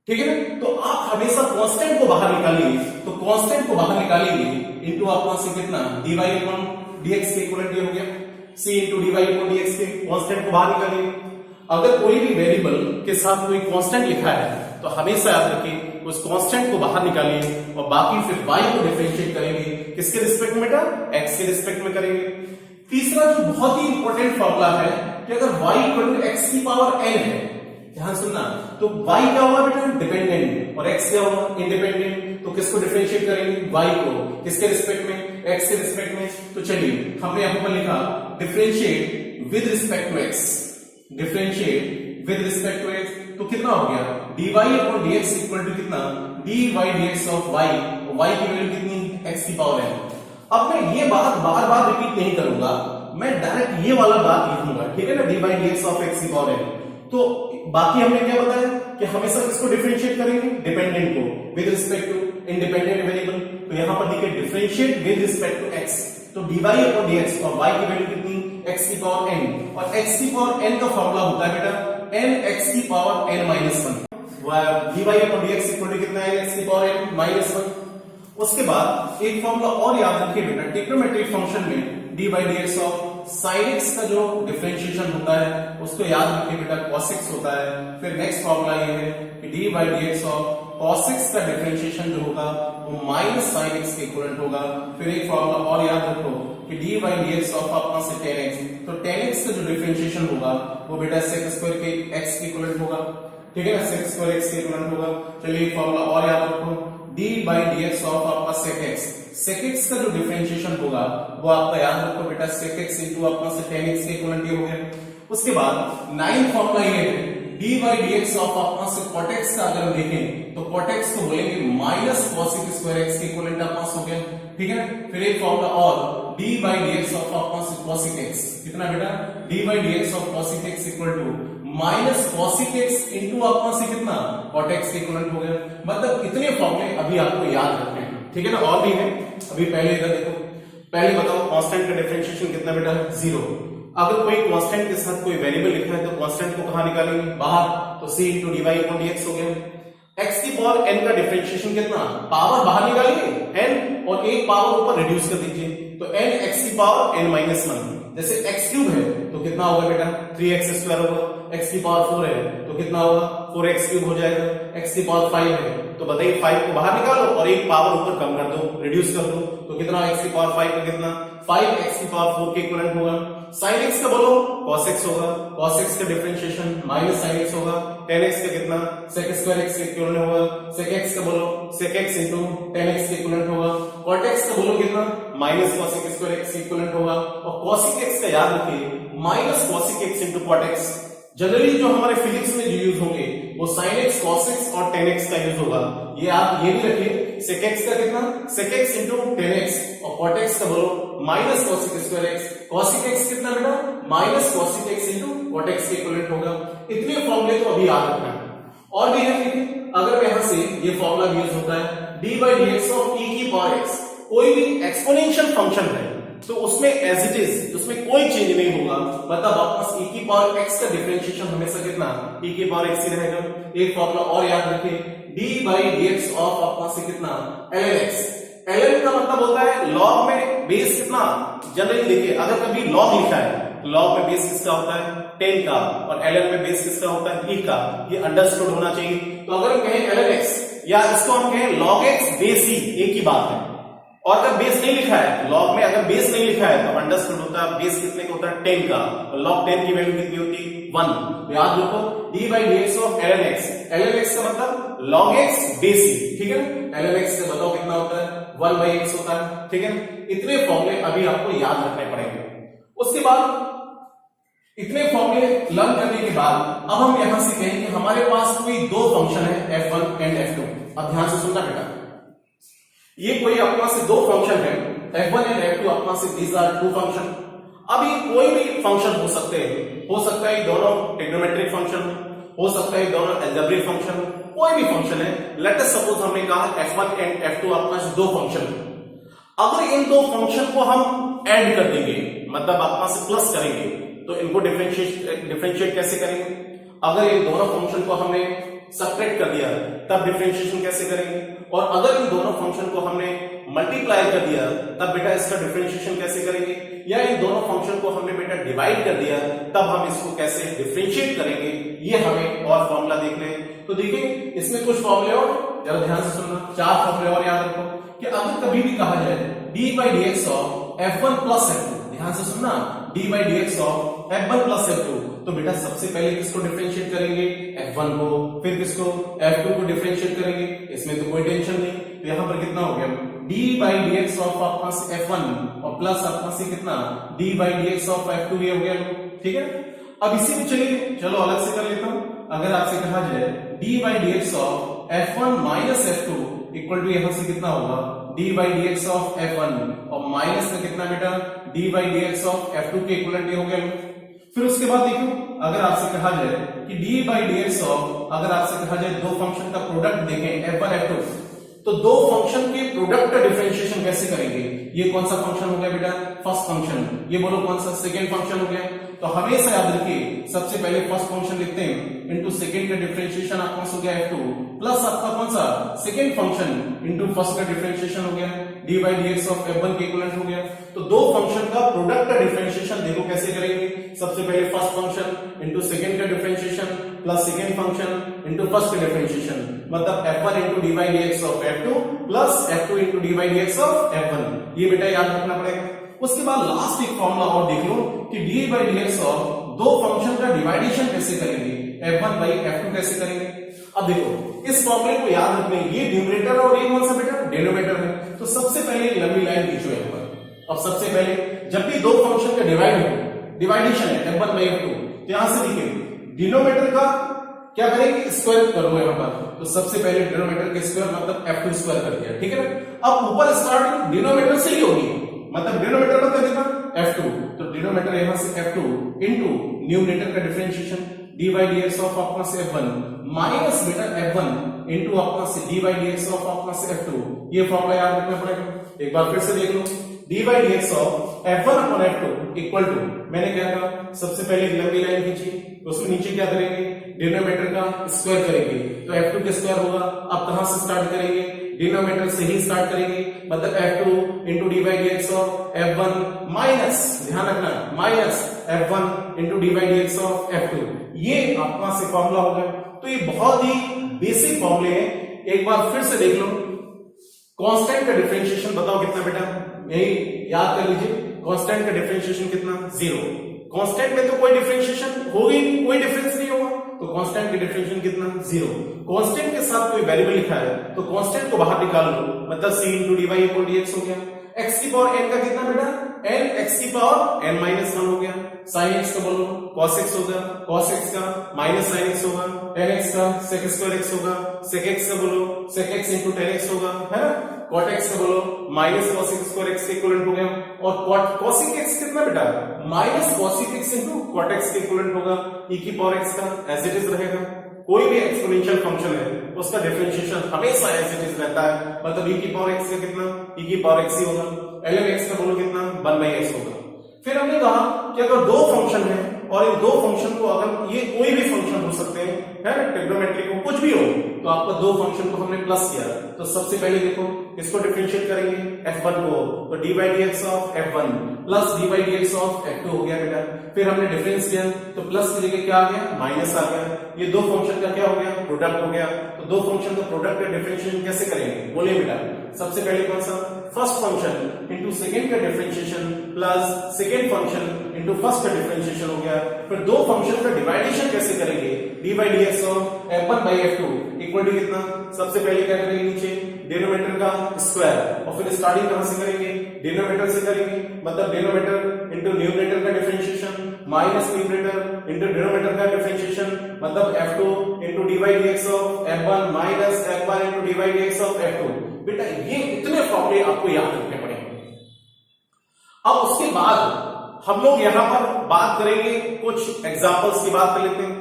Speaker 1: ठीक है ना, तो आप हमेशा कांस्टेंट को बाहर निकालिए। तो कांस्टेंट को बाहर निकालेंगे इनटू आपका से कितना dy अपॉन dx के इक्विवेलेंट ये हो गया, c into dy upon dx के कांस्टेंट को बाहर निकालेंगे। अगर कोई भी वेरिएबल के साथ कोई कांस्टेंट लिखा है तो हमेशा याद रखिए उस कांस्टेंट को बाहर निकालिए और बाकी फिर y को डिफरेंशिएट करेंगे, किसके रिस्पेक्ट में बेटा? x के रिस्पेक्ट में करेंगे। तीसरा जो बहुत ही इंपॉर्टेंट फॉर्मूला है कि अगर y इक्वल टू x की पावर n है, ध्यान सुनना, तो y क्या होगा बेटा? डिपेंडेंट, और x क्या होगा? इंडिपेंडेंट। तो किसको डिफरेंशिएट करेंगे? y को, किसके रिस्पेक्ट में? x के रिस्पेक्ट में। तो चलिए हमने यहां पर लिखा differentiate with respect to x, differentiate with respect to x, तो कितना हो गया? dy upon dx equal to कितना? dy dx of y, y की वैल्यू कितनी? x की पावर n। अब मैं ये बात बार बार रिपीट नहीं करूंगा, मैं डायरेक्ट ये वाला बात लिखूंगा, ठीक है ना, dy dx ऑफ x की पावर n। तो बाकी हमने क्या बताया कि हमेशा किसको डिफरेंशिएट करेंगे? डिपेंडेंट को with respect to independent variable. तो यहां पर देखिए differentiate with respect to x, तो dy अपॉन dx और y की वैल्यू कितनी? x की पावर n, और x की पावर n का फॉर्मूला होता है बेटा n x की power n minus 1। dy upon dx equal to कितना है? x की पावर n माइनस 1। उसके बाद एक फॉर्मूला और याद रखिए बेटा, ट्रिग्नोमेट्रिक फंक्शन में dy dx of sin x का जो डिफरेंशिएशन होता है उसको याद रखिए बेटा cos x होता है। फिर नेक्स्ट फॉर्मूला ये है कि dy dx of cos x का डिफरेंशिएशन जो होगा वो माइनस sin x के इक्विवेलेंट होगा। फिर एक फॉर्मूला और याद रखो कि dy dx ऑफ अपना से tan x, तो tan x का जो डिफरेंशिएशन होगा वो बेटा sec स्क्वायर के x के इक्विवेलेंट होगा, ठीक है ना, sec स्क्वायर x के इक्विवेलेंट होगा। चलिए एक फॉर्मूला और याद रखो, d by dx ऑफ आपका sec x, sec x का जो डिफरेंशिएशन होगा वो आपका याद रखो बेटा sec x इनटू आपका से tan x के इक्विवेलेंट ये हो गया। उसके बाद नाइन्थ फॉर्मूला ये है d by dx ऑफ आपका से cot x का अगर हम देखें तो cot x को बोलेंगे माइनस cos स्क्वायर x के इक्विवेलेंट आपका हो गया, ठीक है ना। फिर एक फॉर्मूला और d by dx ऑफ आपका से cos x, कितना बेटा? d by dx of cos x equal to minus cos x into आपका से कितना? cot x के इक्विवेलेंट हो गया। मतलब इतने फॉर्मूले अभी आपको याद रखने हैं, ठीक है ना। और भी है, अभी पहले इधर देखो, पहले बताओ कांस्टेंट का डिफरेंशिएशन कितना बेटा? जीरो। अगर कोई कांस्टेंट के साथ कोई वेरिएबल लिखा है तो कांस्टेंट को कहां निकालेंगे? बाहर, तो c into dy upon dx हो गया। x की पावर n का डिफरेंशिएशन कितना? पावर बाहर निकालिए n और एक पावर ऊपर रिड्यूस कर दीजिए, तो n x की पावर n माइनस 1। जैसे x क्यूब है तो कितना होगा बेटा? 3x स्क्वायर होगा। x की पावर 4 है तो कितना होगा? 4x क्यूब हो जाएगा। x की पावर 5 है तो बताइए 5 को बाहर निकालो और एक पावर ऊपर कम कर दो, रिड्यूस कर दो, तो कितना? x की पावर 5 का कितना? 5x की पावर 4 के इक्विवेलेंट होगा। sin x का बोलो cos x होगा, cos x का डिफरेंशिएशन माइनस sin x होगा। tan x का कितना? sec स्क्वायर x के इक्विवेलेंट होगा। sec x का बोलो sec x into tan x के इक्विवेलेंट होगा। cot x का बोलो कितना? माइनस cos स्क्वायर x के इक्विवेलेंट होगा। और cos x का याद रखिए minus cos x into cot x। Generally जो हमारे फिजिक्स में जो यूज होंगे वो sin x, cos x और tan x का यूज होगा। ये आप ये भी रखिए, sec x का कितना? sec x into tan x, और cot x का बोलो minus cos square x। cos x कितना बेटा? Minus cos x into cot x के इक्विवेलेंट होगा। इतने फॉर्मूले तो अभी याद रखना है। और भी है अगर मैं यहां से ये फॉर्मूला यूज होता है d by d x of e की पावर एक्स, कोई भी एक्सपोनेंशियल फंक्शन है तो उसमें एज इट इज उसमें कोई चेंज नहीं होगा, मतलब वापस e की पावर x का डिफरेंशिएशन हमेशा कितना e की पावर x ही रहेगा। एक फॉर्मूला और याद रखें d by d x of वापस से कितना ln x, ln का मतलब होता है लॉग में बेस कितना, जनरली देखिए अगर कभी लॉग लिखा है लॉग में बेस किसका होता है 10 का, और ln में बेस किसका होता है e का, ये अंडरस्टूड होना चाहिए। तो अगर हम कहें ln x या इसको हम कहें log x बेस e, एक ही बात है। और अगर बेस नहीं लिखा है लॉग में, अगर बेस नहीं लिखा है तो अंडरस्टूड होता है बेस कितने का होता है 10 का, और लॉग 10 की वैल्यू कितनी होती है 1। तो याद रखो d by d x of ln x, ln x का मतलब log x बेस e, ठीक है। ln x से बताओ कितना होता है 1 बाई x होता है, ठीक है। इतने फॉर्मूले अभी आपको याद रखने पड़ेंगे। उसके बाद इतने फॉर्मूले लर्न करने के बाद अब हम यहां से कहें कि हमारे पास कोई दो फंक्शन है f1 एंड f2। अब ध्यान से सुनना बेटा, ये कोई अपना से दो फंक्शन है f1 एंड f2, अपना से दीज आर टू फंक्शन। अब ये कोई भी फंक्शन हो सकते हैं, हो सकता है दोनों ट्रिग्नोमेट्रिक फंक्शन, हो सकता है दोनों अलजेब्रिक फंक्शन, कोई भी फंक्शन है। लेट अस सपोज हमने कहा f1 एंड f2 अपना से दो फंक्शन, अगर इन दो फंक्शन को हम ऐड कर देंगे मतलब अपना से प्लस करेंगे तो इनको डिफरेंशिएट कैसे करेंगे। अगर इन दोनों फंक्शन को हमने सब्ट्रैक्ट कर दिया तब डिफरेंशिएशन कैसे करेंगे, और अगर इन दोनों फंक्शन को हमने मल्टीप्लाई कर दिया तब बेटा इसका डिफरेंशिएशन कैसे करेंगे, या इन दोनों फंक्शन को हमने बेटा डिवाइड कर दिया तब हम इसको कैसे डिफरेंशिएट करेंगे, ये हमें और फॉर्मूला देखने हैं। तो देखिए इसमें कुछ फॉर्मूले और जरा ध्यान से सुनना, चार फॉर्मूले और याद रखो कि अगर कभी भी कहा जाए d by d x of f1 plus f2, ध्यान से सुनना d by d x of f1 plus f2, तो बेटा सबसे पहले किसको डिफरेंशिएट करेंगे f1 को, फिर किसको f2 को डिफरेंशिएट करेंगे, इसमें तो कोई टेंशन नहीं। तो यहां पर कितना हो गया d by d x of आपका से f1 और प्लस आपका से कितना d by d x of f2, ये हो गया, ठीक है। अब इसी में चलिए चलो अलग से कर लेता हूं। अगर आपसे कहा जाए d by d x of f1 minus f2 equal to यहां से कितना होगा d by d x of f1 और माइनस का कितना बेटा d by d x of f2 के इक्विवेलेंट ये हो गया। फिर उसके बाद देखो अगर आपसे कहा जाए कि d by d x of, अगर आपसे कहा जाए दो फंक्शन का प्रोडक्ट देखें f1 f2, तो दो फंक्शन के प्रोडक्ट का डिफरेंशिएशन कैसे करेंगे। ये कौन सा फंक्शन हो गया बेटा फर्स्ट फंक्शन, ये बोलो कौन सा सेकंड फंक्शन हो गया। तो हमेशा याद रखिए सबसे पहले फर्स्ट फंक्शन लिखते हैं इनटू सेकंड का डिफरेंशिएशन आपका हो गया f2 प्लस आपका कौन सा सेकंड फंक्शन इनटू फर्स्ट का डिफरेंशिएशन हो गया d by d x of f1 के इक्विवेलेंट हो गया। तो दो फंक्शन का प्रोडक्ट का डिफरेंशिएशन देखो कैसे करेंगे, सबसे पहले फर्स्ट फंक्शन इनटू सेकंड का differentiation plus second function into first का डिफरेंशिएशन, मतलब f1 into d by d x of f2 plus f2 into d by d x of f1, ये बेटा याद रखना पड़ेगा। उसके बाद लास्ट एक फॉर्मूला और देख लो कि d by d x of दो फंक्शन का डिवाइडेशन कैसे करेंगे, f1 बाई f2 कैसे करेंगे। अब देखो इस फॉर्मूले को याद रखने, ये न्यूमरेटर और ये कौन सा बेटा डिनोमिनेटर है। तो सबसे पहले एक लंबी लाइन खींचो यहाँ पर। अब सबसे पहले जब भी दो फंक्शन का डिवाइड हो, डिवाइडेशन है f1 बाई f2, तो यहां से देखिए डिनोमिनेटर का क्या करेंगे स्क्वायर करो यहाँ पर। तो सबसे पहले डिनोमिनेटर का स्क्वायर मतलब f2 स्क्वायर कर दिया, ठीक है ना। अब ऊपर स्टार्टिंग डिनोमिनेटर से ही होगी, मतलब डिनोमिनेटर मतलब कितना f2, तो डिनोमिनेटर यहां से f2 इनटू न्यूमरेटर का differentiation d by d x of आपका से f1 माइनस बेटा f1 इनटू आपका से d by d x of आपका से f2, ये फॉर्मूला याद रखना पड़ेगा। एक बार फिर से देख लो d by d x of f1 upon f2 equal to, मैंने क्या कहा सबसे पहले एक लंबी लाइन खींची, तो उसमें नीचे क्या करेंगे डिनोमिनेटर का स्क्वायर करेंगे, तो f2 का स्क्वायर होगा। अब कहां से स्टार्ट करेंगे, डिनोमिनेटर से ही स्टार्ट करेंगे, मतलब f2 into D by d x of f1 minus, ध्यान रखना minus f1 into D by d x of f2, ये आपका से फॉर्मूला हो गया। तो ये बहुत ही बेसिक फॉर्मूले हैं, एक बार फिर से देख लो। कांस्टेंट का डिफरेंशिएशन बताओ कितना बेटा, यही याद कर लीजिए, कांस्टेंट का डिफरेंशिएशन कितना 0। कांस्टेंट में तो कोई डिफरेंशिएशन होगी नहीं, कोई डिफरेंस नहीं होगा, तो कांस्टेंट का डिफरेंशिएशन कितना 0। कांस्टेंट के साथ कोई वेरिएबल लिखा है तो कांस्टेंट को बाहर निकाल लो, मतलब c into d y equal dx हो गया। x की पावर n का कितना बेटा n, x की पावर n माइनस 1 हो गया। sin x का बोलो cos x होगा, cos x का माइनस sin x होगा, tan x का sec स्क्वायर x होगा, sec x का बोलो sec x into tan x होगा, है ना। cot x का बोलो माइनस cosec स्क्वायर x के इक्विवेलेंट हो गया, और cosec x कितना बेटा minus cosec x into cot x के इक्विवेलेंट होगा, e की पावर x का एज इट इज रहेगा। कोई भी एक्सपोनेंशियल फंक्शन है उसका डिफरेंशिएशन हमेशा एज इट इज रहता है, मतलब e की पावर x का कितना, e की पावर x ही होगा, ln x का बोलो कितना 1/x होगा। फिर हमने कहा कि अगर दो फंक्शन है और इन दो फंक्शन को अगर ये कोई भी फंक्शन हो सकते हैं, है ना, ट्रिग्नोमेट्री को कुछ भी हो, तो आपका दो फंक्शन को हमने प्लस किया, तो सबसे पहले देखो इसको डिफरेंशिएट करेंगे f1 को, तो d by dx of f1 plus d by dx of f2 हो गया बेटा। फिर हमने डिफरेंस किया तो प्लस की जगह क्या आ गया, माइनस आ गया। ये दो फंक्शन का क्या हो गया, प्रोडक्ट हो गया। तो दो फंक्शन का प्रोडक्ट का डिफरेंशिएशन कैसे करेंगे, बोलिए बेटा। सबसे पहले कौन सा, फर्स्ट फंक्शन इंटू सेकेंड का differentiation plus second function into first का डिफरेंशिएशन हो गया। फिर दो फंक्शन का डिवाइडेशन कैसे करेंगे, d by dx of f1 by f2 equal to कितना, सबसे पहले क्या करेंगे, नीचे डिनोमिनेटर का स्क्वायर और फिर स्टार्टिंग कहां से करेंगे, डिनोमिनेटर से करेंगे, मतलब डिनोमिनेटर इंटू न्यूमरेटर का differentiation minus numerator into denominator का डिफरेंशिएशन, मतलब f2 into d by dx of f1 minus f1 into d by dx of f2। बेटा ये इतने फॉर्मूले आपको याद रखने पड़ेंगे। अब उसके बाद हम लोग यहां पर बात करेंगे, कुछ एग्जांपल्स की बात कर लेते हैं।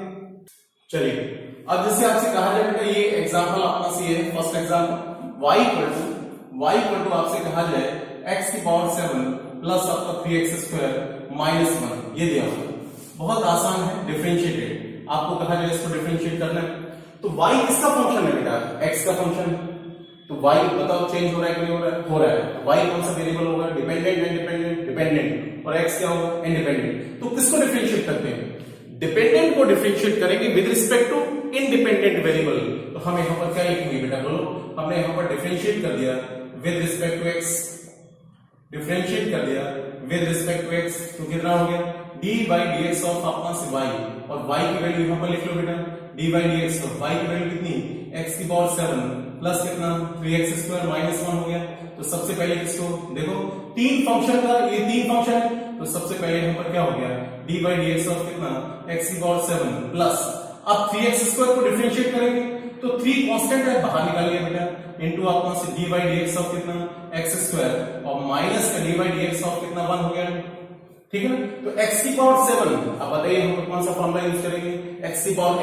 Speaker 1: चलिए अब जैसे आपसे कहा जाए बेटा, ये एग्जांपल आपका सी है, first example y equal to आपसे कहा जाए x की पावर 7 प्लस आपका 3x स्क्वायर माइनस 1, ये दिया हुआ बहुत आसान है, डिफरेंशिएटेड। आपको कहा जाए इसको डिफरेंशिएट करना है, तो y किसका फंक्शन है बेटा, x का फंक्शन। तो y बताओ चेंज हो रहा है कि नहीं हो रहा है, हो रहा है। तो y कौन सा वेरिएबल होगा, डिपेंडेंट इंडिपेंडेंट, डिपेंडेंट, और x क्या होगा, इंडिपेंडेंट। तो किसको डिफरेंशिएट करते हैं, डिपेंडेंट को डिफरेंशिएट करेंगे with respect to independent variable. तो हम यहां पर क्या लिखेंगे बेटा, बोलो, हमने यहां पर डिफरेंशिएट कर दिया with respect to x, differentiate कर दिया विद रिस्पेक्ट टू x, तो कितना हो गया, d by dx ऑफ अपना से y, और y की वैल्यू यहां पर लिख लो बेटा, d by dx of y की वैल्यू कितनी, x की पावर 7 प्लस कितना 3x स्क्वायर माइनस 1 हो गया। तो सबसे पहले इसको देखो, तीन फंक्शन का, ये तीन फंक्शन है, तो सबसे पहले यहां पर क्या हो गया, d by dx ऑफ कितना, x की पावर 7 प्लस, अब 3x स्क्वायर को डिफरेंशिएट करेंगे तो 3 कांस्टेंट है, बाहर निकालिए बेटा, इनटू आपका से d by dx ऑफ कितना, x स्क्वायर और माइनस का d by dx ऑफ कितना 1 हो गया, ठीक है ना। तो x की पावर 7, अब बताइए हम कौन सा फॉर्मूला यूज करेंगे, x की पावर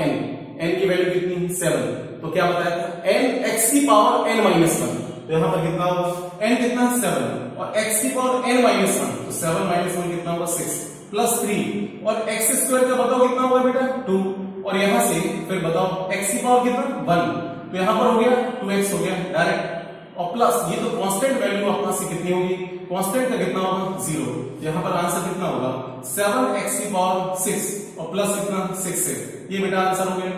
Speaker 1: n की वैल्यू कितनी 7, तो क्या बताया था, n x की पावर n माइनस 1, तो यहां पर कितना होगा, n कितना 7 और x की पावर n माइनस 1, तो 7 माइनस 1 कितना होगा 6 प्लस 3 और x स्क्वायर का बताओ कितना होगा बेटा 2, और यहां से फिर बताओ x की पावर कितना 1, तो यहां पर हो गया 2x हो गया डायरेक्ट, और प्लस ये तो कांस्टेंट वैल्यू अपना से कितनी होगी, कांस्टेंट का कितना होगा 0, यहां पर आंसर कितना होगा 7x की पावर 6 और प्लस कितना 6 से, ये बेटा आंसर हो गया।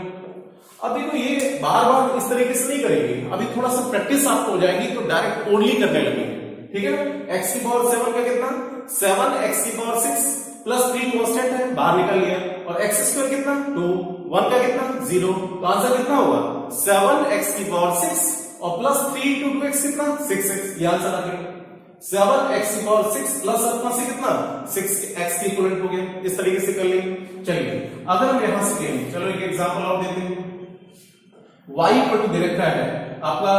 Speaker 1: अब देखो ये बार बार इस तरीके से नहीं करेंगे, अभी थोड़ा सा प्रैक्टिस आपको हो जाएगी तो डायरेक्ट ओनली करने लगेंगे, ठीक है ना। x की पावर 7 का कितना 7x की पावर 6 प्लस 3 कांस्टेंट है, बाहर निकल गया, और x स्क्वायर कितना 2, 1 का कितना 0, तो आंसर कितना होगा 7x की पावर 6 और प्लस 3 into 2x कितना 6x, ये आंसर आ गया। 7x की पावर 6 प्लस अपना से कितना 6x के इक्विवेलेंट हो गया, इस तरीके से कर लेंगे। चलिए अगर हम यहां से कहें, चलो एक एग्जांपल और देते हैं, y इक्वल टू दे रखा है आपका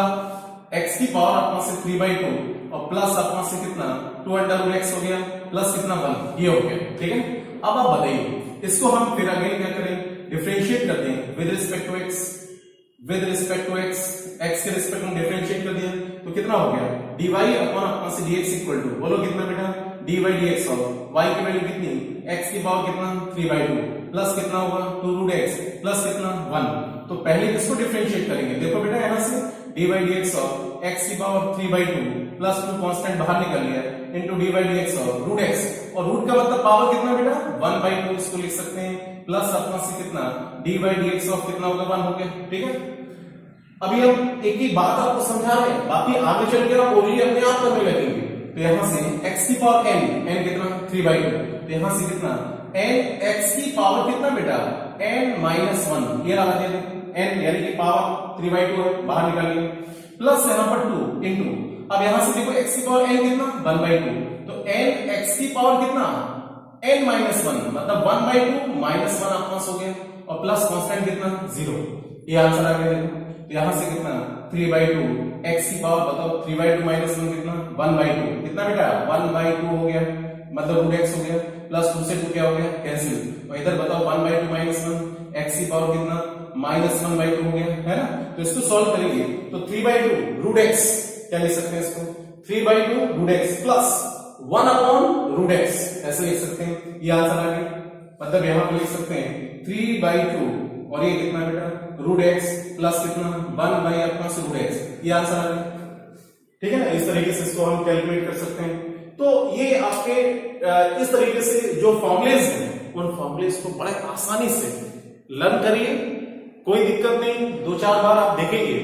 Speaker 1: x की पावर अपना से 3/2 और प्लस अपना से कितना 2 अंडर x हो गया प्लस कितना 1, ये हो गया, ठीक है। अब आप बताइए इसको हम फिर अगेन क्या करें, डिफरेंशिएट करते हैं with respect to x, with respect to x, x के रिस्पेक्ट में डिफरेंशिएट कर दिया तो कितना हो गया dy अपॉन अपना से dx इक्वल टू, बोलो कितना बेटा dy dx और y की वैल्यू कितनी, x की पावर कितना 3/2 प्लस कितना होगा 2 रूट x प्लस कितना 1, तो पहले किसको डिफरेंशिएट करेंगे, देखो बेटा यहां से dy dx और x की पावर 3/2 प्लस 2 कांस्टेंट बाहर निकल गया इनटू dy dx और रूट x, और रूट का मतलब पावर कितना बेटा 1/2, इसको लिख सकते हैं प्लस अपना से कितना dy dx ऑफ कितना होगा 1 हो गया, ठीक है। अभी हम एक ही बात आपको समझा रहे हैं, बाकी आगे चल के आप ओनली अपने आप करने लगेंगे। तो यहां से x की पावर n कितना 3/2, तो यहां से कितना n x की पावर कितना बेटा n माइनस 1, ये रहा n यानी कि पावर 3/2 है, बाहर निकालिए, प्लस यहां पर 2 इंटू, अब यहां से देखो x की पावर n कितना 1/2, तो n x की पावर कितना n माइनस 1, मतलब 1/2 माइनस 1 अपना हो गया, और प्लस कांस्टेंट कितना 0, ये आंसर आ गया। तो यहां से कितना 3/2 x की पावर बताओ 3/2 माइनस 1 कितना 1/2, कितना बेटा 1/2 हो गया, मतलब रूट x हो गया, प्लस 2 से 2 क्या हो गया कैंसिल, और इधर बताओ 1/2 माइनस 1 x की पावर कितना -1/2 हो गया, है ना। तो इसको सॉल्व करेंगे तो 3/2 रूट एक्स, क्या लिख सकते हैं इसको, 3/2 root x plus 1 root x, ऐसे लिख सकते हैं। ये आंसर आ गया। मतलब यहां पर लिख सकते हैं 3/2 और ये कितना बेटा, रूट एक्स प्लस कितना 1/रूट एक्स, ये आंसर आ गया। ठीक है ना। इस तरीके से इसको हम कैलकुलेट कर सकते हैं। तो ये आपके इस तरीके से जो फॉर्मुलेज हैं उन फॉर्मुलेज को बड़े आसानी से लर्न करिए, कोई दिक्कत नहीं। 2-4 बार आप देखेंगे,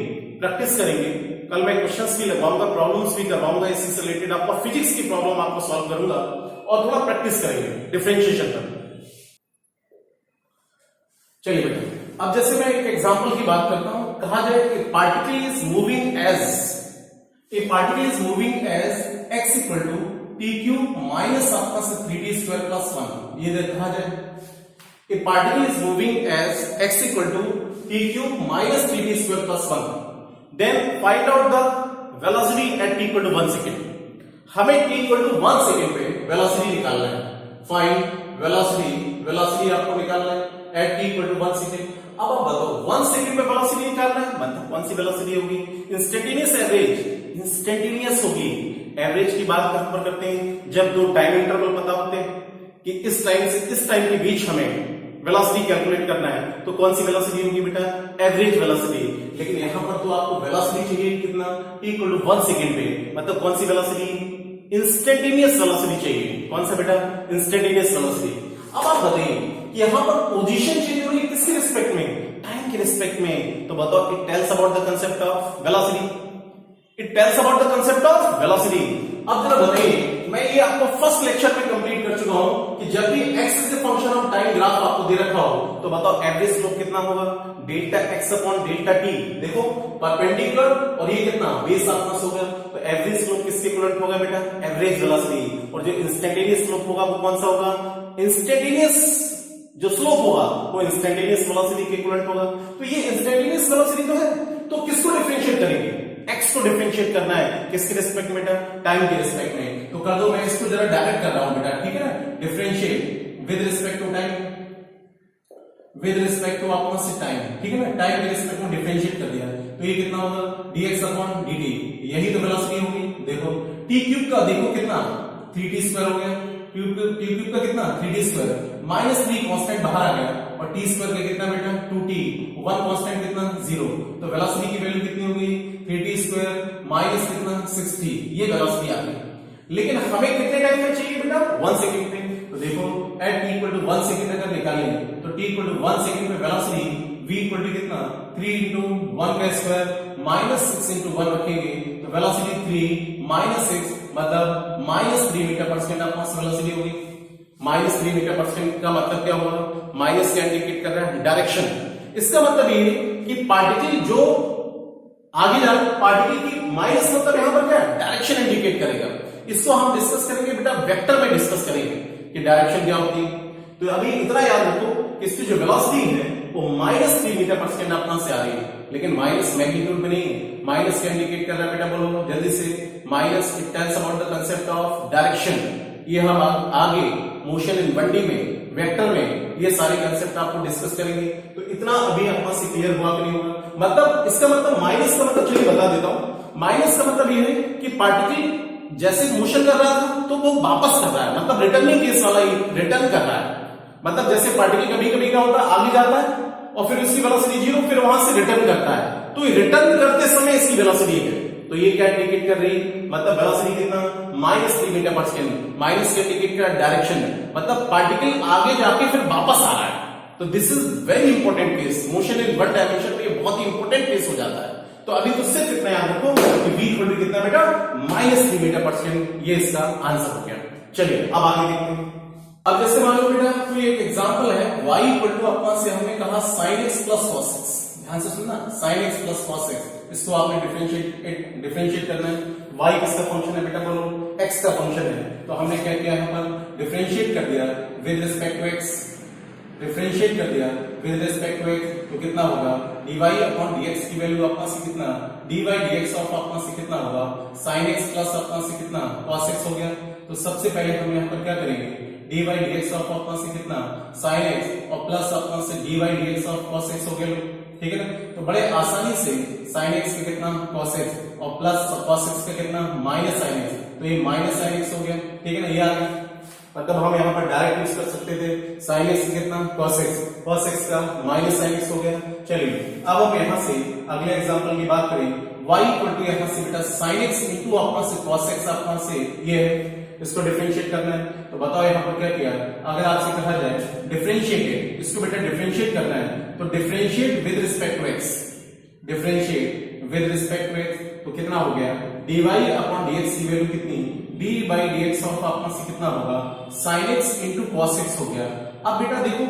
Speaker 1: प्रैक्टिस करेंगे। कल मैं क्वेश्चंस भी लगवाऊंगा, प्रॉब्लम्स भी करवाऊंगा, इसी से रिलेटेड आपको फिजिक्स की प्रॉब्लम आपको सॉल्व करूंगा और थोड़ा प्रैक्टिस करेंगे डिफरेंशिएशन पर। चलिए बेटा, अब जैसे मैं एक एग्जांपल की बात करता हूं, कहा जाए कि particle is moving as x equal to t cube minus आपका से 3t² प्लस 1। ये कहा जाए a particle is moving as x equal to t cube minus 3t² plus 1, then find out the velocity at t equal to 1 second. हमें t equal to 1 second पे velocity निकालना है। Find velocity आपको निकालना है at t equal to 1 second. अब आप बताओ 1 सेकेंड में वेलोसिटी निकालना है, मतलब कौन सी वेलोसिटी होगी, इंस्टेंटेनियस एवरेज, इंस्टेंटेनियस होगी। एवरेज की बात कहां पर करते हैं, जब दो टाइम इंटरवल पता होते हैं कि इस टाइम से इस टाइम के बीच हमें वेलोसिटी कैलकुलेट करना है, तो कौन सी वेलोसिटी होगी बेटा, एवरेज वेलोसिटी। लेकिन यहां पर तो आपको वेलोसिटी चाहिए कितना, t इक्वल टू 1 सेकेंड पे, मतलब कौन सी वेलोसिटी, इंस्टेंटेनियस वेलोसिटी चाहिए। कौन सा बेटा, इंस्टेंटेनियस वेलोसिटी। अब आप बताइए कि यहां पर पोजीशन चेंज हो रही है किसके रिस्पेक्ट में, टाइम के रिस्पेक्ट में। तो बताओ, it tells about the concept of velocity, it tells about the concept of velocity. अब जरा बताइए, मैं ये आपको फर्स्ट लेक्चर में कंप्लीट कर चुका हूं कि जब भी x is a function of time graph आपको दे रखा हो, तो बताओ एवरेज स्लोप कितना होगा, delta x upon delta t। देखो परपेंडिकुलर और ये कितना बेस आपका होगा, तो एवरेज स्लोप किसके इक्विवेलेंट होगा बेटा, एवरेज वेलोसिटी। और जो इंस्टेंटेनियस स्लोप होगा वो कौन सा होगा, इंस्टेंटेनियस जो स्लोप होगा वो इंस्टेंटेनियस वेलोसिटी के इक्विवेलेंट होगा। तो ये इंस्टेंटेनियस वेलोसिटी तो है, तो किसको डिफरेंशिएट करेंगे, x को डिफरेंशिएट करना है किसके रिस्पेक्ट में बेटा, टाइम के रिस्पेक्ट में। तो कर दो, मैं इसको जरा डायरेक्ट कर रहा हूं बेटा, ठीक है ना। Differentiate with respect to time, with respect to आपका से टाइम, ठीक है ना, टाइम के रिस्पेक्ट में डिफरेंशिएट कर दिया। तो ये कितना होगा, dx अपॉन dt, यही तो वेलोसिटी होगी। देखो t क्यूब का देखो कितना 3t² हो गया, t क्यूब का कितना 3t², -3 कांस्टेंट बाहर आ गया, और t² का कितना बेटा 2t, 1 कांस्टेंट कितना 0। तो वेलोसिटी की वैल्यू कितनी होगी, 3t² माइनस कितना 60, ये वेलोसिटी आ गई। लेकिन हमें कितने टाइम में चाहिए बेटा, 1 सेकंड पे। तो देखो at t equal to 1 second अगर निकालेंगे तो t इक्वल टू 1 सेकंड पे वेलोसिटी v इक्वल टू कितना 3 into 1 का स्क्वायर माइनस 6 into 1 रखेंगे, तो वेलोसिटी 3 माइनस 6 मतलब -3 मीटर पर सेकंड आपका वेलोसिटी होगी। -3 मीटर पर सेकंड का मतलब क्या होगा, माइनस क्या इंडिकेट कर रहा है, डायरेक्शन। इसका मतलब ये कि पार्टिकल जो आगे जा रहा है, पार्टिकल की माइनस मतलब यहां पर क्या डायरेक्शन इंडिकेट करेगा। इसको हम डिस्कस करेंगे बेटा, वेक्टर में डिस्कस करेंगे कि डायरेक्शन क्या होती है। तो अभी इतना याद रखो कि इसकी जो वेलोसिटी है वो -3 मीटर पर सेकंड अपना से आ रही है, लेकिन माइनस मैग्नीट्यूड में नहीं, माइनस क्या इंडिकेट कर रहा है बेटा, बोलो जल्दी से, minus it tells about the concept of direction. ये हम आगे मोशन इन 1D में, वेक्टर में, ये सारे कांसेप्ट आपको डिस्कस करेंगे। तो इतना अभी अपना से क्लियर हुआ कि नहीं हुआ, मतलब इसका मतलब माइनस का मतलब चलिए बता देता हूं। माइनस का मतलब ये है कि पार्टिकल जैसे मोशन कर रहा था तो वो वापस कर रहा है, मतलब रिटर्निंग केस वाला ही रिटर्न कर रहा है। मतलब जैसे पार्टिकल कभी कभी क्या होता है, आगे जाता है और फिर उसकी वेलोसिटी 0, फिर वहां से रिटर्न करता है, तो रिटर्न करते समय इसकी वेलोसिटी है। तो ये क्या इंडिकेट कर रही, मतलब वेलोसिटी कितना -3 मीटर पर सेकंड, माइनस का इंडिकेट कर डायरेक्शन, मतलब पार्टिकल आगे जाके फिर वापस आ रहा है। तो this is very important case, motion in 1 dimension में ये बहुत ही इंपॉर्टेंट केस हो जाता है। तो अभी तो सिर्फ इतना याद रखो कि v इक्वल टू कितना बेटा, -3 मीटर पर सेकंड, ये इसका आंसर हो गया। चलिए अब आगे देखते हैं। अब जैसे मान लो बेटा कोई एक एग्जांपल है, y इक्वल टू अपना से हमने कहा sin x plus cos x, ध्यान से सुनना, sin x plus cos x, इसको आपने डिफरेंशिएट करना है। y किसका फंक्शन है बेटा, बोलो x का फंक्शन है। तो हमने क्या किया, यहाँ पर डिफरेंशिएट कर दिया with respect to x, differentiate कर दिया विद रिस्पेक्ट टू x, तो कितना होगा dy अपॉन dx की वैल्यू अपना से कितना, dy dx ऑफ अपना से कितना होगा, sin x प्लस अपना से कितना cos x हो गया। तो सबसे पहले हम यहाँ पर क्या करेंगे, dy dx ऑफ अपना से कितना sin x और प्लस अपना से dy dx of cos x हो गया। ठीक है ना। तो बड़े आसानी से sin x का कितना cos x और प्लस cos x का कितना माइनस sin x, तो ये माइनस sin x हो गया, ठीक है ना। ये आ गया, मतलब हम यहाँ पर डायरेक्ट यूज कर सकते थे sin x कितना cos x का माइनस sin x हो गया। चलिए अब हम यहाँ से अगले एग्जांपल की बात करें, y इक्वल टू यहाँ से बेटा sin x इंटू अपना से cos x अपना से ये है, इसको डिफरेंशिएट करना है। तो बताओ यहाँ पर क्या किया, अगर आपसे कहा जाए डिफरेंशिएट, इसको बेटा डिफरेंशिएट करना है, तो differentiate with respect to x, differentiate with respect to x, तो कितना हो गया dy अपॉन dx की वैल्यू कितनी d बाई dx ऑफ अपना से कितना होगा sin x into cos x हो गया। अब बेटा देखो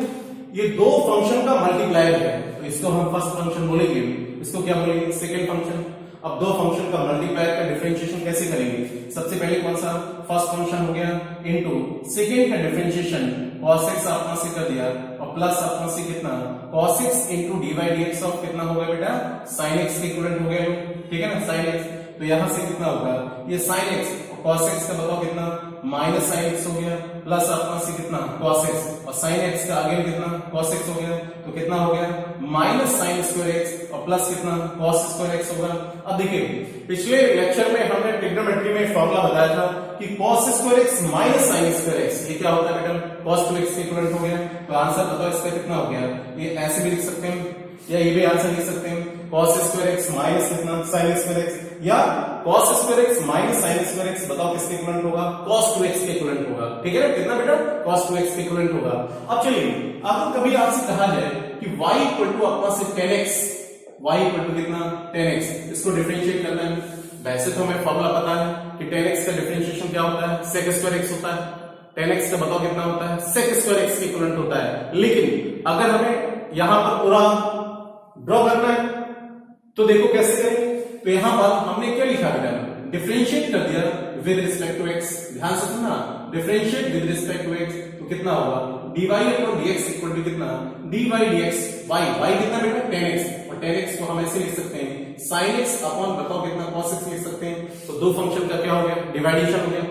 Speaker 1: ये दो फंक्शन का मल्टीप्लायर है, तो इसको हम फर्स्ट फंक्शन बोलेंगे, इसको क्या बोलेंगे सेकंड फंक्शन। अब दो फंक्शन का मल्टीप्लायर का डिफरेंशिएशन कैसे करेंगे, सबसे पहले कौन सा फर्स्ट फंक्शन हो गया इनटू सेकंड का डिफरेंशिएशन cos x अपना से कर दिया और प्लस अपना से कितना cos x into dy dx of कितना होगा बेटा sin x के इक्विवेलेंट हो गया, ठीक है ना sin x। तो यहां से कितना होगा ये sin x और cos x का बताओ कितना माइनस sin x हो गया, प्लस अपना से कितना cos x और sin x का अगेन कितना cos x हो गया, तो कितना हो गया माइनस sin स्क्वायर x और प्लस कितना cos स्क्वायर x होगा। अब देखिए पिछले लेक्चर में हमने ट्रिग्नोमेट्री में फॉर्मूला बताया था कि cos square x minus sin square x, ये क्या होता है बेटा cos 2x के इक्विवेलेंट हो गया। तो आंसर बताओ इसका कितना हो गया, ये ऐसे भी लिख सकते हैं या ये भी आंसर लिख सकते हैं cos स्क्वायर x माइनस कितना sin स्क्वायर x, या cos square x minus sin square x बताओ किसके इक्विवेलेंट होगा cos 2x के इक्विवेलेंट होगा, ठीक है ना। कितना बेटा cos 2x के इक्विवेलेंट होगा। अब चलिए अगर कभी आपसे कहा जाए कि y इक्वल टू अपना से 10x, y इक्वल टू कितना 10x, इसको डिफरेंशिएट करना है। वैसे तो हमें फॉर्मूला पता है कि 10x का डिफरेंशिएशन क्या होता है sec स्क्वायर x होता है, 10x का बताओ कितना होता है sec स्क्वायर x के इक्विवेलेंट होता है। लेकिन अगर हमें यहां पर पूरा ड्रॉ करना है तो देखो कैसे करेंगे, तो यहां पर हमने क्या लिखा बेटा डिफरेंशिएट कर दिया विद रिस्पेक्ट टू x, ध्यान से सुनना differentiate with respect to x, तो कितना होगा dy upon dx equal to कितना dy dx y, y कितना बेटा 10x, और 10x को हम ऐसे लिख सकते हैं sin x अपॉन बताओ कितना cos x लिख सकते हैं। तो दो फंक्शन का क्या हो गया डिवाइडेशन हो गया,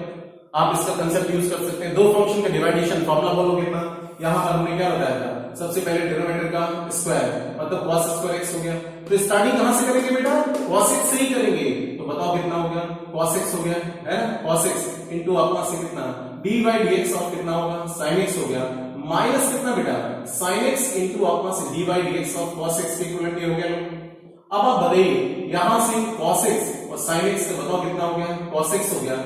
Speaker 1: आप इसका कंसेप्ट यूज कर सकते हैं, दो फंक्शन का डिवाइडेशन फॉर्मूला बोलो कितना, यहां पर हमने क्या बताया था सबसे पहले डिनोमिनेटर का स्क्वायर मतलब cos स्क्वायर x हो गया। तो स्टार्टिंग कहां से करेंगे बेटा cos x से ही करेंगे, तो बताओ कितना हो गया cos x हो गया है ना, cos x इनटू अपना से कितना dy dx ऑफ कितना होगा sin x हो गया, माइनस कितना बेटा sin x इनटू अपना से dy dx of cos x के इक्विवेलेंट हो गया। अब आप बताइए यहां से cos x और sin x का बताओ कितना हो गया cos x हो गया,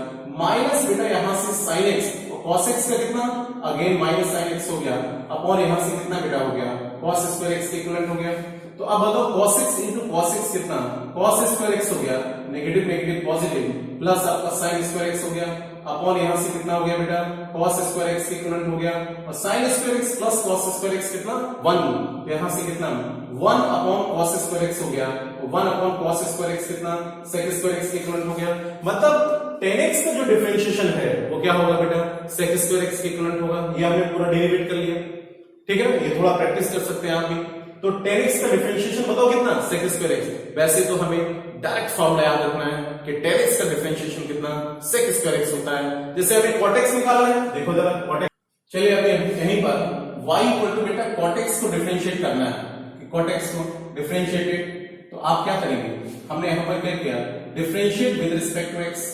Speaker 1: माइनस बेटा यहां से sin x और cos x का कितना अगेन माइनस sin x हो गया, अपॉन यहां से कितना बेटा हो गया cos स्क्वायर x के इक्विवेलेंट हो गया। तो अब बताओ cos x into cos x कितना cos स्क्वायर x हो गया, नेगेटिव नेगेटिव पॉजिटिव, प्लस आपका sin स्क्वायर x हो गया, अपॉन यहां से कितना हो गया बेटा cos स्क्वायर x के इक्विवेलेंट हो गया, और sin square x plus cos square x कितना 1, तो यहां से कितना 1 अपॉन cos स्क्वायर x हो गया, 1 अपॉन cos स्क्वायर x कितना sec स्क्वायर x के इक्विवेलेंट हो गया। मतलब 10x का जो डिफरेंशिएशन है वो क्या होगा बेटा sec स्क्वायर x के इक्विवेलेंट होगा। ये हमने पूरा डेरिवेट कर लिया, ठीक है, ये थोड़ा प्रैक्टिस कर सकते हैं आप भी। तो 10x का डिफरेंशिएशन बताओ कितना sec स्क्वायर x, वैसे तो हमें डायरेक्ट फॉर्मूला याद रखना है कि 10x का डिफरेंशिएशन कितना sec स्क्वायर x होता है। जैसे हमें cot x निकालना है, देखो जरा cot x, चलिए अभी यहीं पर y इक्वल टू बेटा cot x को डिफरेंशिएट करना है, cot x को डिफरेंशिएटेड, तो आप क्या करेंगे, हमने यहां पर क्या किया differentiate with respect to x,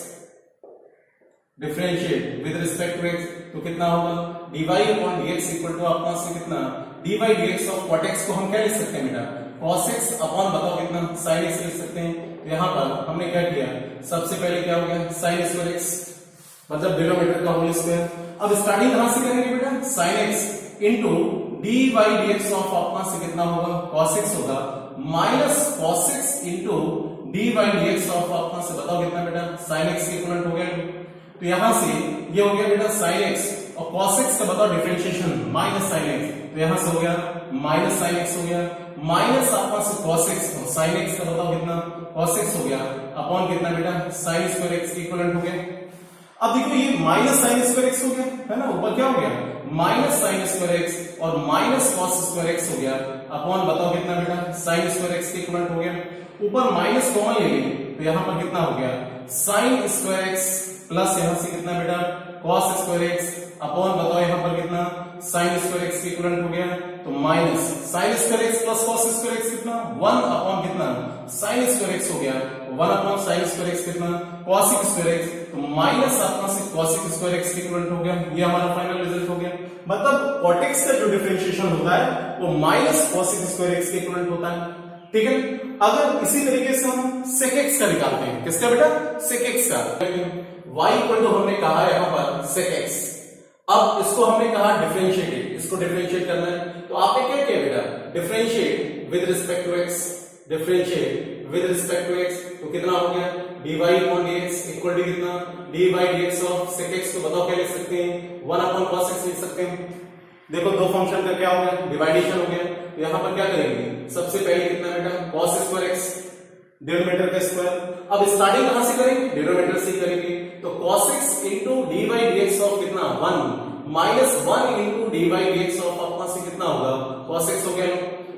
Speaker 1: differentiate with respect to x, तो कितना होगा dy upon dx equal to अपना से कितना dy dx of cot x को हम क्या लिख सकते हैं बेटा cos x अपॉन बताओ कितना sin x लिख सकते हैं। तो यहां पर हमने क्या किया सबसे पहले क्या हो गया sin स्क्वायर x मतलब डिनोमिनेटर का होल स्क्वायर। अब स्टार्टिंग कहां से करेंगे बेटा sin x into dy dx of अपना से कितना होगा cos x होगा, minus cos x into dy dx of अपना से बताओ कितना बेटा sin x के इक्विवेलेंट हो गया। तो यहां से ये हो गया बेटा sin x और cos x का बताओ डिफरेंशिएशन माइनस sin x, तो यहां से हो गया माइनस sin x हो गया, माइनस आपका से cos x और sin x का बताओ कितना cos x हो गया, अपॉन कितना बेटा sin स्क्वायर x के इक्विवेलेंट हो गया। अब देखो ये माइनस sin स्क्वायर x हो गया है ना, ऊपर क्या हो गया माइनस sin स्क्वायर x और माइनस cos स्क्वायर x हो गया, अपॉन बताओ कितना बेटा sin स्क्वायर x के इक्विवेलेंट हो गया। ऊपर माइनस कॉमन ले लीजिए तो यहां पर कितना हो गया sin स्क्वायर x प्लस यहां से कितना बेटा cos स्क्वायर एक्स अपॉन बताओ यहां पर कितना sin स्क्वायर एक्स के इक्विवेलेंट हो गया, तो minus sin square x plus cos square x कितना 1 अपॉन कितना sin स्क्वायर एक्स हो गया, 1 अपॉन sin स्क्वायर एक्स कितना cos स्क्वायर एक्स, तो माइनस अपना से cos स्क्वायर एक्स के इक्विवेलेंट हो गया। ये हमारा फाइनल रिजल्ट हो गया। मतलब cot x का जो डिफरेंशिएशन होता है वो माइनस cos स्क्वायर एक्स के इक्विवेलेंट होता है। ठीक है, अगर इसी तरीके से हम sec x का निकालते हैं, किसका बेटा sec x का, y इक्वल टू हमने कहा है यहां पर sec x, अब इसको हमने कहा डिफरेंशिएट, इसको डिफरेंशिएट करना है, तो आपने क्या किया बेटा differentiate with respect to x, differentiate with respect to x, तो कितना हो गया dy upon dx equal to कितना dy dx of sec x, तो बताओ क्या लिख सकते हैं 1 upon cos x लिख सकते हैं। देखो दो फंक्शन का क्या हो गया डिवाइडेशन हो गया, तो यहां पर क्या करेंगे सबसे पहले कितना बेटा cos स्क्वायर x डिनोमिनेटर का स्क्वायर, अब स्टार्टिंग कहां से करेंगे डिनोमिनेटर से करेंगे, तो cos x into dy dx of कितना 1 minus 1 into dy dx of अपना से कितना होगा cos x हो गया,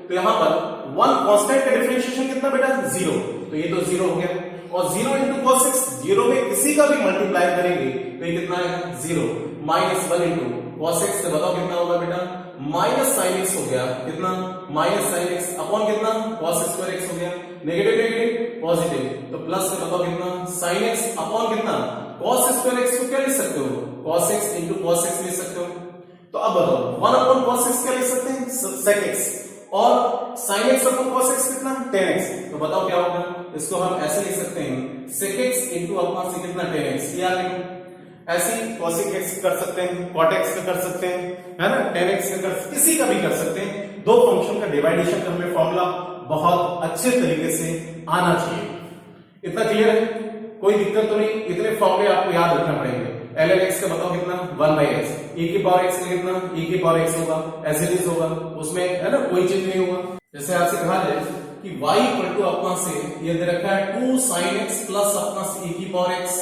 Speaker 1: तो यहां पर 1 कांस्टेंट का डिफरेंशिएशन कितना बेटा 0, तो ये तो 0 हो गया, और 0 into cos x 0 में किसी का भी मल्टीप्लाई करेंगे तो ये कितना है 0, माइनस 1 into cos x, तो बताओ कितना होगा बेटा माइनस sin x हो गया, कितना माइनस sin x अपॉन कितना cos स्क्वायर x हो गया, नेगेटिव नेगेटिव पॉजिटिव, तो प्लस में बताओ कितना sin x अपॉन कितना cos स्क्वायर x को क्या लिख सकते हो cos x into cos x लिख सकते हो, तो अब बताओ 1 अपॉन cos x क्या लिख सकते हैं sec x, और sin x upon cos x कितना tan x, तो बताओ क्या होगा, इसको हम ऐसे लिख सकते हैं sec x into अपना से कितना tan x, ये आ गया। ऐसे ही cosec x कर सकते हैं, cot x का कर सकते हैं, है ना tan x का कर किसी का भी कर सकते हैं। दो फंक्शन का डिवाइडेशन का हमें फॉर्मूला बहुत अच्छे तरीके से आना चाहिए। इतना क्लियर है, कोई दिक्कत तो नहीं, इतने फॉर्मूले आपको याद रखना पड़ेंगे। ln x का बताओ कितना 1/x, e की पावर x का कितना e की पावर x होगा, ऐसे ही होगा, उसमें है ना कोई चेंज नहीं होगा। जैसे आपसे कहा जाए कि y इक्वल टू अपना से ये दे रखा है 2 sin x प्लस अपना से e की पावर x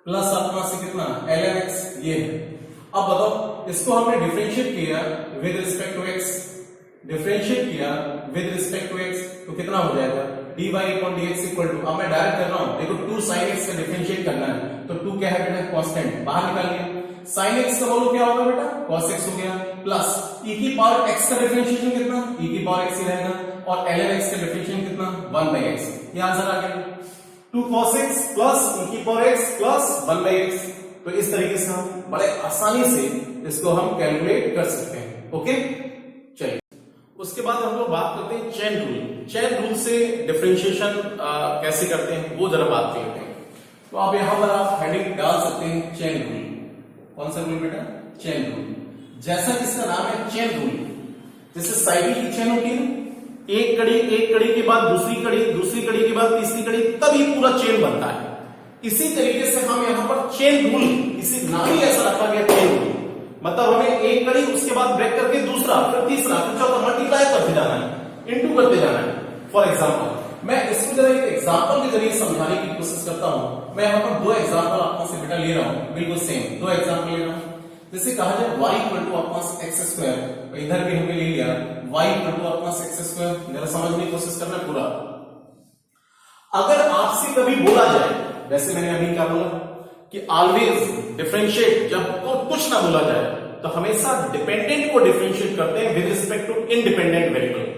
Speaker 1: प्लस अपना से कितना ln x, ये है। अब बताओ इसको हमने डिफरेंशिएट किया with respect to x, differentiate किया विद रिस्पेक्ट टू x, तो कितना हो जाएगा dy upon dx equal to, अब मैं डायरेक्ट कर रहा हूं, देखो 2 sin x का डिफरेंशिएट करना है, तो 2 क्या है बेटा कांस्टेंट, बाहर निकाल लिया, sin x का बोलो क्या होगा बेटा cos x हो गया, प्लस e की पावर x का डिफरेंशिएशन कितना e की पावर x ही रहेगा, और ln x का डिफरेंशिएशन कितना 1/x, ये आंसर आ गया 2 cos x प्लस e की पावर x प्लस 1/x। तो इस तरीके से हम बड़े आसानी से इसको हम कैलकुलेट कर सकते हैं। ओके, चलिए उसके बाद हम लोग बात करते हैं चेन रूल। चेन रूल से डिफरेंशिएशन कैसे करते हैं वो जरा बात करते हैं। तो आप यहां पर आप हेडिंग डाल सकते हैं चेन रूल। कौन सा रूल बेटा चेन रूल, जैसा जिसका नाम है चेन रूल, जैसे साइकिल की चेन होती है, एक कड़ी के बाद दूसरी कड़ी के बाद तीसरी कड़ी, तब ये पूरा चेन बनता है। इसी तरीके से हम यहाँ पर चेन रूल, इसी नाम ही ऐसा रखा गया चेन रूल, मतलब हमें एक कड़ी उसके बाद ब्रेक करके दूसरा फिर तीसरा फिर चौथा मल्टीप्लाई करते जाना है, इनटू करते जाना है। फॉर एग्जांपल मैं इसको जरा एक एग्जांपल के जरिए समझाने की कोशिश करता हूं। मैं यहाँ पर दो एग्जांपल आपको से बेटा ले रहा हूं, बिल्कुल सेम दो एग्जांपल ले रहा हूं। जैसे कहा जाए y इक्वल टू अपना x स्क्वायर, तो इधर भी हमने ले लिया y इक्वल टू अपना x स्क्वायर, जरा समझने की कोशिश करना पूरा। अगर आपसे कभी बोला जाए, वैसे मैंने अभी क्या बोला कि ऑलवेज डिफरेंशिएट, जब तो कुछ ना बोला जाए तो हमेशा डिपेंडेंट को डिफरेंशिएट करते हैं with respect to independent variable.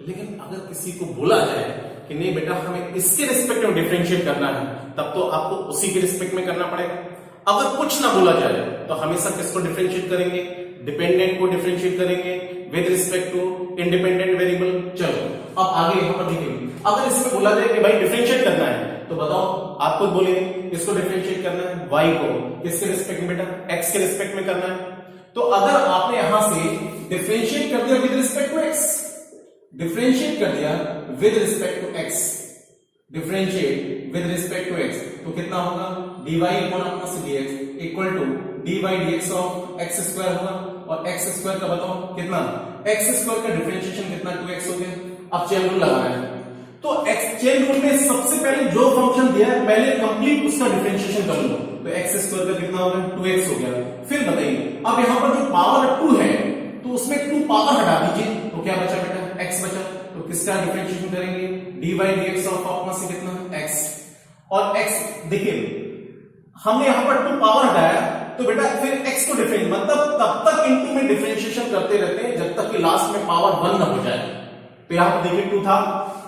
Speaker 1: लेकिन अगर किसी को बोला जाए कि नहीं बेटा हमें इसके रिस्पेक्ट में डिफरेंशिएट करना है, तब तो आपको उसी के रिस्पेक्ट में करना पड़ेगा। अगर कुछ ना बोला जाए तो हमेशा किसको डिफरेंशिएट करेंगे, डिपेंडेंट को डिफरेंशिएट करेंगे with respect to independent variable. चलो अब आगे यहां पर देखिए, अगर इसमें बोला जाए कि भाई डिफरेंशिएट करना है, तो बताओ आप खुद बोले इसको डिफरेंशिएट करना है y को किसके रिस्पेक्ट में बेटा x के रिस्पेक्ट में करना है। तो अगर आपने यहां से डिफरेंशिएट कर दिया with respect to x, differentiate कर दिया with respect to x, differentiate with respect to x, तो कितना होगा dy अपॉन अपना से dx equal to dy dx of x square होगा, और x स्क्वायर का बताओ कितना, x स्क्वायर का डिफरेंशिएशन कितना 2x हो गया। अब चेन रूल लगाना है, तो x चेन रूल में सबसे पहले जो फंक्शन दिया है पहले कंप्लीट उसका डिफरेंशिएशन कर लो, तो x स्क्वायर का कितना होगा 2x हो गया। फिर बताइए अब यहां पर जो पावर 2 है तो उसमें 2 पावर हटा दीजिए, तो क्या बचा बेटा x बचा, तो किसका डिफरेंशिएशन करेंगे dy dx ऑफ अपना से कितना x, और x देखिए हमने यहां पर 2 पावर हटाया, तो बेटा फिर x को डिफरेंट मतलब तब तक इनटू में डिफरेंशिएशन करते रहते हैं जब तक कि लास्ट में पावर 1 ना हो जाए। तो यहां पर देखिए 2 था,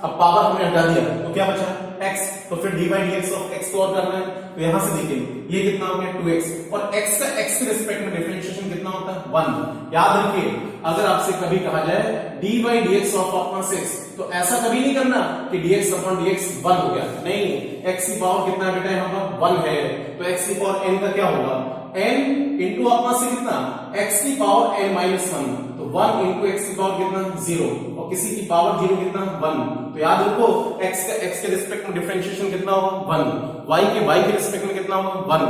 Speaker 1: अब पावर हमने हटा दिया तो क्या बचा x, तो फिर dy dx ऑफ x को और करना है, तो यहां से देखिए ये कितना हो गया 2x, और x का x के रिस्पेक्ट में डिफरेंशिएशन कितना होता है 1। याद रखिए अगर आपसे कभी कहा जाए dy dx ऑफ अपॉन 6, तो ऐसा कभी नहीं करना कि dx अपॉन dx 1 हो गया, नहीं, x की पावर कितना है बेटा यहाँ पर 1 है, तो x की पावर n का क्या होगा n इंटू अपना से कितना x की पावर n माइनस 1, तो 1 इंटू x की पावर कितना 0, और किसी की पावर 0 कितना 1, तो याद रखो x का x के रिस्पेक्ट में डिफरेंशिएशन कितना होगा 1, y के y के रिस्पेक्ट में कितना होगा 1,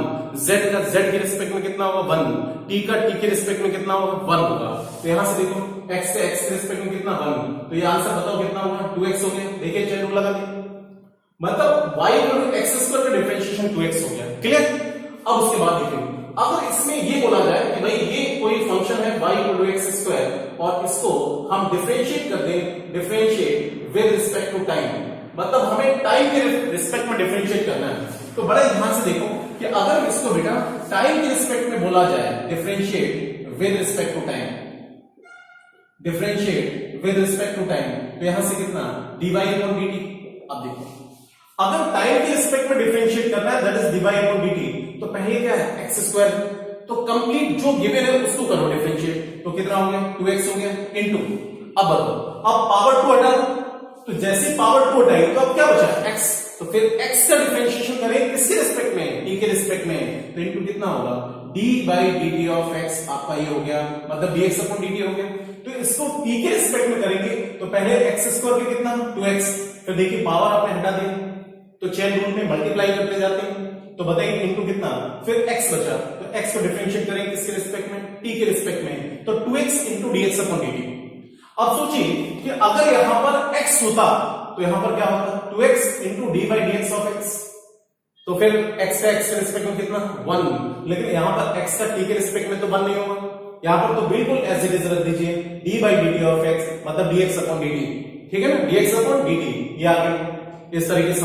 Speaker 1: z का z के रिस्पेक्ट में कितना होगा 1, t का t के रिस्पेक्ट में कितना होगा 1 होगा। तो यहां से देखो x का x के रिस्पेक्ट में कितना 1, तो ये आंसर बताओ कितना होगा 2x हो गया। देखिए चेन रूल लगा दिया, मतलब y equal to x square का डिफरेंशिएशन 2x हो गया, क्लियर। अब उसके बाद देखिए अगर इसमें ये बोला जाए कि भाई ये कोई फंक्शन है y equal to x square और इसको हम डिफरेंशिएट कर दें, differentiate with respect to time, मतलब हमें टाइम के रिस्पेक्ट में डिफरेंशिएट करना है। तो बड़े ध्यान से देखो कि अगर इसको बेटा टाइम के रिस्पेक्ट में बोला जाए differentiate with respect to time, differentiate with respect to time, तो यहां से कितना dy अपॉन dt। अब देखो अगर टाइम के रिस्पेक्ट में डिफरेंशिएट करना है that is dy upon dt, तो पहले क्या है x स्क्वायर, तो कंप्लीट जो गिवन है उसको करो डिफरेंशिएट, तो कितना हो गया 2x हो गया इनटू, अब बताओ अब पावर 2 हटा दो, तो जैसे पावर 2 हटाई तो अब क्या बचा x, तो फिर x का डिफरेंशिएशन करें किसके रिस्पेक्ट में t के रिस्पेक्ट में, तो इनटू कितना होगा d by dt of x, आपका ये हो गया मतलब dx अपॉन dt हो गया। तो इसको t के रिस्पेक्ट में करेंगे तो पहले x स्क्वायर के कितना 2x, फिर देखिए पावर आपने हटा दी तो चेन रूल में मल्टीप्लाई करते जाते हैं, तो बताइए इनटू कितना फिर x बचा, तो x को डिफरेंशिएट करेंगे किसके रिस्पेक्ट में t के रिस्पेक्ट में, तो 2x into dx upon dt। अब सोचिए कि अगर यहां पर x होता तो यहां पर क्या होता 2x into dy dx of x, तो फिर x का x के रिस्पेक्ट में कितना 1, लेकिन यहां पर x का t के रिस्पेक्ट में तो 1 नहीं होगा, यहां पर तो बिल्कुल एज इट इज रख दीजिए d by dt of x मतलब dx अपॉन dt, ठीक है ना, dx अपॉन dt, ये आ गया इस तरीके से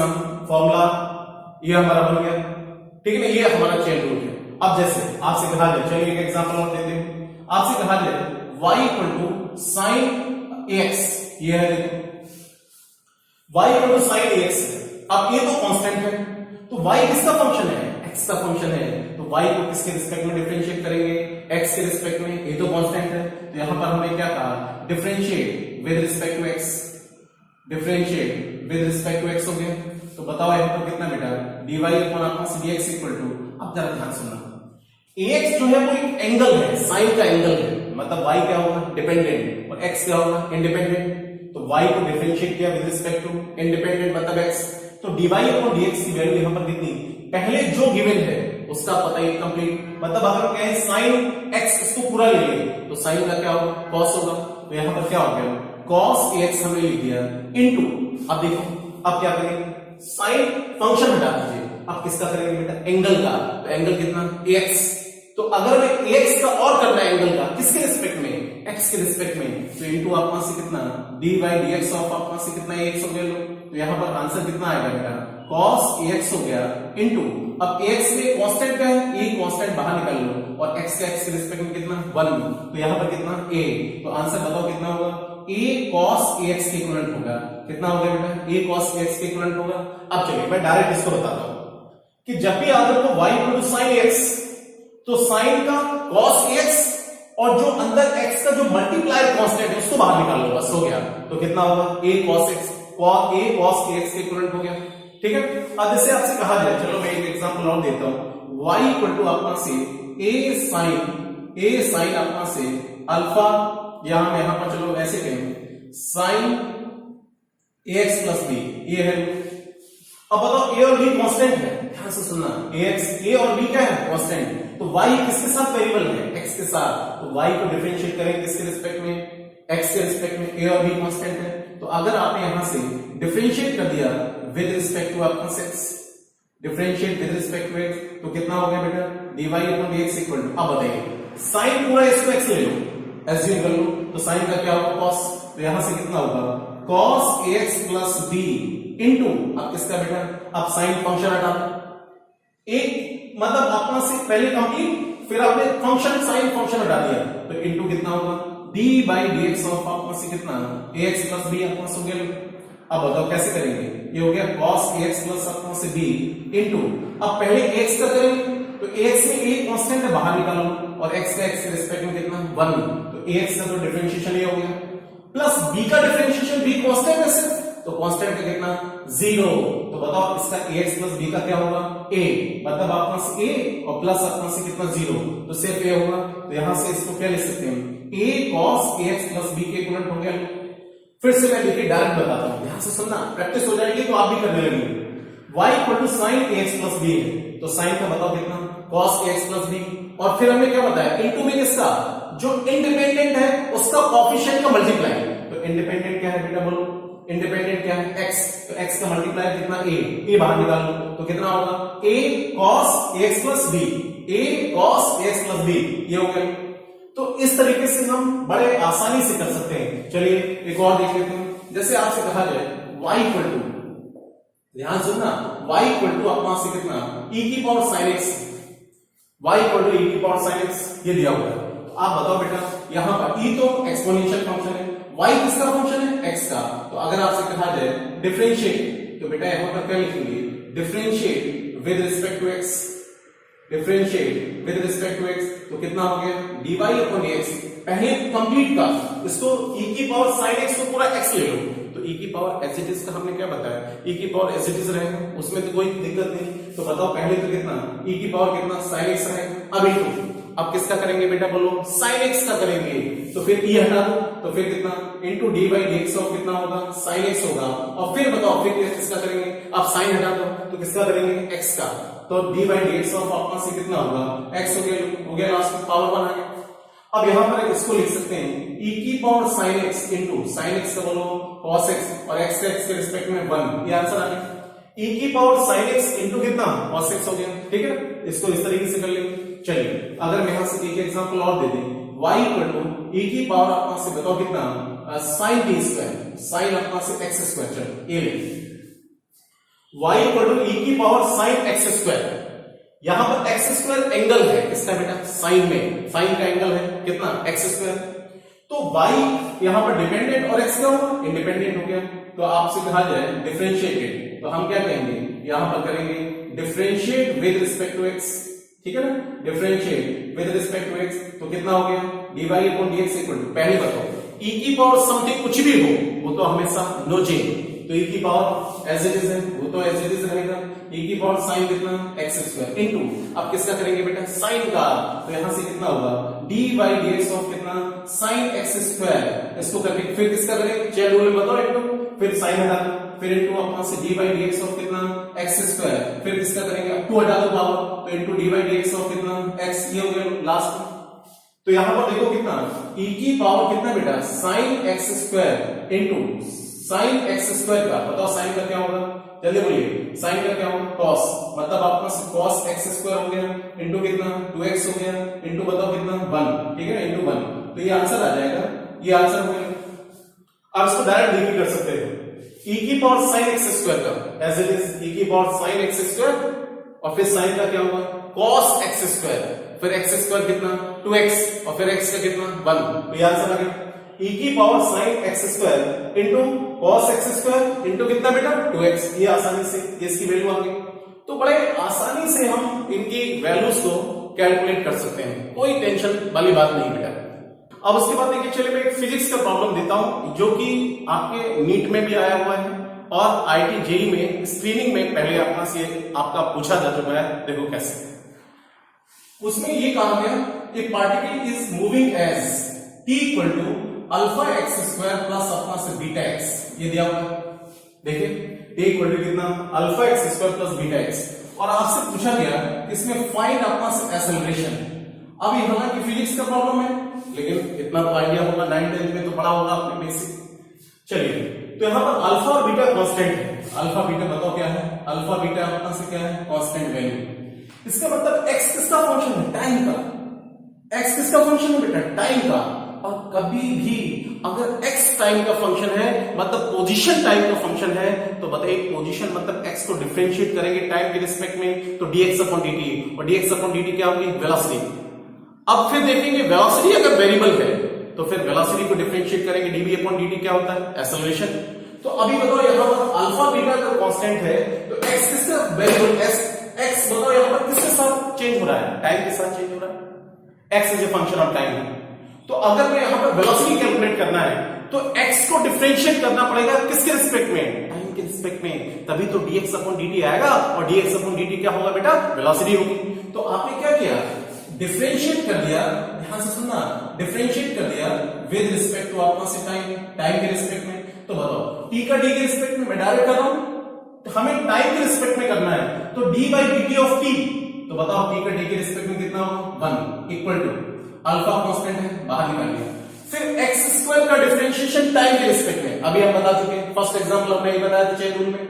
Speaker 1: फॉर्मूला ये हमारा बन गया, ठीक है ना, ये हमारा चेन रूल है। अब जैसे आपसे कहा जाए, चलिए एक एग्जांपल और देते हैं, आपसे कहा जाए y equal to sine ax, ये है देखो y equal to sine ax, अब ये तो कांस्टेंट है, तो y किसका फंक्शन है x का फंक्शन है, तो y को किसके रिस्पेक्ट में डिफरेंशिएट करेंगे x के रिस्पेक्ट में, ये तो कांस्टेंट है, तो यहां पर हमने क्या कहा differentiate with respect to x, differentiate with respect to x हो गया, तो बताओ यहां पर कितना बेटा dy अपॉन आपका dx इक्वल टू, अब जरा ध्यान सुनना ax जो है वो एक एंगल है, साइन का एंगल है, मतलब y क्या होगा डिपेंडेंट और x क्या होगा इंडिपेंडेंट, तो y को डिफरेंशिएट किया विद रिस्पेक्ट टू इंडिपेंडेंट मतलब x, तो dy अपॉन dx की वैल्यू यहां पर कितनी पहले जो गिवन है उसका पता ही कंप्लीट, मतलब अगर कहें साइन x इसको पूरा ले लें तो साइन का क्या होगा cos होगा, तो यहां पर क्या हो गया cos ax हमने लिख दिया इनटू, अब देखो अब क्या करेंगे साइन फंक्शन हटा दीजिए, अब किसका करेंगे बेटा एंगल का, तो एंगल कितना ax, तो अगर मैं ax का और करना है एंगल का किसके रिस्पेक्ट में x के रिस्पेक्ट में, तो इनटू आपका से कितना d बाई dx ऑफ आपका से कितना ax हो गया लो, तो यहां पर आंसर कितना आएगा बेटा cos ax हो गया इनटू, अब ax में कांस्टेंट क्या है, ये कांस्टेंट बाहर निकाल लो और x का x के रिस्पेक्ट में कितना 1, तो यहां पर कितना a, तो आंसर बताओ कितना होगा a cos ax के इक्विवेलेंट होगा, कितना हो गया बेटा a cos ax के इक्विवेलेंट होगा। अब चलिए मैं डायरेक्ट इसको बताता हूं कि जब भी याद रखो y equal to sin ax, तो sin का cos ax और जो अंदर x का जो मल्टीप्लायर कांस्टेंट है उसको बाहर निकाल लो, बस हो गया, तो कितना होगा a cos x, a cos ax के इक्विवेलेंट हो गया, ठीक है। अब जैसे आपसे कहा जाए, चलो मैं एक एग्जांपल और देता हूं, y इक्वल टू आपका से a sin आपका से अल्फा, यहां पर चलो ऐसे कहें sin ax प्लस b, ये है। अब बताओ a और b कांस्टेंट है, ध्यान से सुनना, a और b क्या है कांस्टेंट, तो y किसके साथ वेरिएबल है x के साथ, तो y को डिफरेंशिएट करेंगे किसके रिस्पेक्ट में x के रिस्पेक्ट में, a और b कांस्टेंट है, तो अगर आपने यहां से डिफरेंशिएट कर दिया विद रिस्पेक्ट टू आपका x, differentiate with respect to x, तो कितना हो गया बेटा dy upon dx equal to, अब बताइए साइन पूरा इसको x ले लो, एज्यूम कर लो, तो साइन का क्या होगा cos, तो यहां से कितना होगा cos ax plus b into, अब किसका बेटा अब साइन फंक्शन हटा, एक मतलब अपना से पहले कंप्लीट, फिर आपने फंक्शन साइन फंक्शन हटा दिया तो इनटू कितना होगा d by d x of अपना से कितना ax प्लस b अपना से हो गया। अब बताओ कैसे करेंगे, ये हो गया cos ax प्लस अपना से b इनटू, अब पहले x का करेंगे तो ax में a कांस्टेंट है बाहर निकालो और x का x के रिस्पेक्ट में कितना 1, तो ax का तो डिफरेंशिएशन ये हो गया प्लस b का डिफरेंशिएशन b कांस्टेंट है सिर्फ, तो कांस्टेंट का कितना 0, तो बताओ इसका ax प्लस b का क्या होगा a, मतलब आपका से a और प्लस आपका से कितना 0, तो सिर्फ a होगा, तो यहां से इसको क्या लिख सकते हैं a cos ax plus b के इक्विवेलेंट हो गया। फिर से मैं देखिए डायरेक्ट बताता हूं, ध्यान से सुनना, प्रैक्टिस हो जाएगी तो आप भी करने लगेंगे। y equal to sin ax plus b है, तो sin का बताओ कितना cos ax प्लस b, और फिर हमने क्या बताया इनटू में किसका, जो इंडिपेंडेंट है उसका कोएफिशिएंट का मल्टीप्लाई, तो इंडिपेंडेंट क्या है बेटा बोलो, इंडिपेंडेंट क्या है x, तो x का मल्टीप्लाई कितना a बाहर निकाल लो तो कितना होगा a cos ax plus b, a cos ax plus b, ये हो गया। तो इस तरीके से हम बड़े आसानी से कर सकते हैं। चलिए एक और देख लेते हैं, जैसे आपसे कहा जाए y इक्वल टू, ध्यान सुनना, y इक्वल टू अपना से कितना e की power sin x, y equal to e की पावर sin x, ये दिया हुआ है। तो आप बताओ बेटा यहां पर e तो एक्सपोनेंशियल फंक्शन है, y किसका फंक्शन है x का, तो अगर आपसे कहा जाए डिफरेंशिएट, तो बेटा यहां पर क्या लिखेंगे differentiate with respect to x, differentiate with respect to x, तो कितना हो गया dy अपॉन dx, पहले कंप्लीट का इसको e की पावर sin x को पूरा x ले लो, तो e की पावर एज इट इज का हमने क्या बताया e की पावर एज इट इज रहेगा, उसमें तो कोई दिक्कत नहीं। तो बताओ पहले तो कितना e की पावर कितना sin x रहेगा, अब इनटू, अब किसका करेंगे बेटा बोलो sin x का करेंगे, तो फिर e हटा दो तो फिर कितना इनटू dy dx ऑफ कितना होगा sin x होगा, और फिर बताओ फिर किसका करेंगे, अब sin हटा दो तो किसका करेंगे x का, तो dy dx ऑफ अपना से कितना होगा x हो गया लास्ट में पावर 1 आ गया। अब यहां पर इसको लिख सकते हैं e की power sin x into sin x का बोलो cos x और x के रिस्पेक्ट में 1, ये आंसर आ गया। e की पावर sin x इनटू कितना cos x हो गया, ठीक है, इसको इस तरीके से कर लेंगे। चलिए अगर मैं यहां से एक एग्जांपल और दे दें, y इक्वल टू e की पावर अपना से बताओ कितना sin t स्क्वायर, sin अपना से x स्क्वायर, चलो ये ले y इक्वल टू e की पावर sin x स्क्वायर, यहां पर x स्क्वायर एंगल है किसका बेटा sin में, sin का एंगल है कितना x स्क्वायर, तो y यहां पर डिपेंडेंट और x क्या होगा इंडिपेंडेंट हो गया, तो आपसे कहा जाए डिफरेंशिएटेड, तो हम क्या कहेंगे यहां पर करेंगे differentiate with respect to x, ठीक है ना, differentiate with respect to x, तो कितना हो गया dy upon dx equal to, पहले बताओ e की पावर समथिंग कुछ भी हो वो तो हमेशा नो चेंज, तो e की पावर एज इट इज है वो तो एज इट इज रहेगा, e की पावर sin कितना x स्क्वायर इनटू, अब किसका करेंगे बेटा sin का, तो यहां से कितना होगा d बाई dx ऑफ कितना sin x स्क्वायर, इसको करके फिर किसका करेंगे चेयर रूल बताओ इनटू, फिर sin हटा दो, फिर इनटू अपना से d बाई dx ऑफ कितना x स्क्वायर, फिर किसका करेंगे अब 2 हटा दो पावर, तो into d by dx of कितना x, ये हो गया लास्ट में। तो यहां पर देखो कितना e की पावर कितना बेटा sin x square into sin x square का, बताओ sin का क्या होगा जल्दी बोलिए, sin का क्या होगा cos, मतलब आपका cos x स्क्वायर हो गया इनटू कितना 2x हो गया इनटू बताओ कितना 1, ठीक है इनटू 1, तो ये आंसर आ जाएगा, ये आंसर हो गया। अब इसको डायरेक्ट लिख कर सकते हो e की पावर sin x स्क्वायर का एज इट इज e की पावर sin x स्क्वायर, और फिर sin का क्या होगा cos x स्क्वायर, फिर x स्क्वायर कितना 2x और फिर x का कितना 1, तो ये आंसर आ गया e की power sin x square into cos x square into कितना बेटा 2x, ये आसानी से ये इसकी वैल्यू आ गई। तो बड़े आसानी से हम इनकी वैल्यूज को कैलकुलेट कर सकते हैं, कोई टेंशन वाली बात नहीं बेटा। अब उसके बाद देखिए चलिए मैं एक फिजिक्स का प्रॉब्लम देता हूं जो कि आपके नीट में भी आया हुआ है और आईटी जेई में स्क्रीनिंग में पहले अपना से आपका पूछा जा चुका है, देखो कैसे। उसमें ये कहा गया एक particle is moving as t equal to alpha x square plus अपना से बीटा एक्स, ये दिया हुआ है, देखिए t इक्वल टू कितना alpha x square plus beta x, और आपसे पूछा गया इसमें फाइंड अपना से एक्सेलरेशन। अब ये हालांकि फिजिक्स का प्रॉब्लम है लेकिन इतना तो आइडिया होगा 9th-10th में तो पढ़ा होगा आपने बेसिक। चलिए तो यहां पर अल्फा और बीटा कांस्टेंट है, अल्फा बीटा बताओ क्या है, अल्फा बीटा अपना से क्या है कांस्टेंट वैल्यू, इसका मतलब x किसका फंक्शन है टाइम का, x किसका फंक्शन है बेटा टाइम का, और कभी भी अगर x टाइम का फंक्शन है, मतलब पोजीशन टाइम का फंक्शन है, तो बताइए पोजीशन मतलब x को डिफरेंशिएट करेंगे टाइम के रिस्पेक्ट में, तो dx अपॉन dt, और dx अपॉन dt क्या होगी, वेलोसिटी। अब फिर देखेंगे वेलोसिटी अगर वेरिएबल है तो फिर वेलोसिटी को डिफरेंशिएट करेंगे, dv अपॉन dt क्या होता है, एक्सेलरेशन। तो अभी बताओ यहां पर अल्फा बीटा का कांस्टेंट है, तो x किसका वेरिएबल, x बताओ यहां पर किसके साथ चेंज हो रहा है, टाइम के साथ चेंज हो रहा है, x is a function of time. तो अगर मैं यहां पर वेलोसिटी कैलकुलेट करना है तो x को डिफरेंशिएट करना पड़ेगा किसके रिस्पेक्ट में, टाइम के रिस्पेक्ट में, तभी तो dx अपॉन dt आएगा, और dx अपॉन dt क्या होगा बेटा, वेलोसिटी होगी। तो आपने क्या किया, डिफरेंशिएट कर दिया, ध्यान से सुनना, डिफरेंशिएट कर दिया विद रिस्पेक्ट टू आपका से टाइम, टाइम के रिस्पेक्ट में। तो बताओ t का d के रिस्पेक्ट में मैं डायरेक्ट कर रहा हूं, तो हमें टाइम के रिस्पेक्ट में करना है, तो d by dt of t, तो बताओ t का d के रिस्पेक्ट में कितना होगा, 1 इक्वल टू अल्फा कांस्टेंट है, बाहर निकाल लिया। फिर x स्क्वायर का डिफरेंशिएशन टाइम के रिस्पेक्ट में, अभी हम बता चुके हैं, फर्स्ट एग्जांपल हमने ये बताया था चेन रूल में,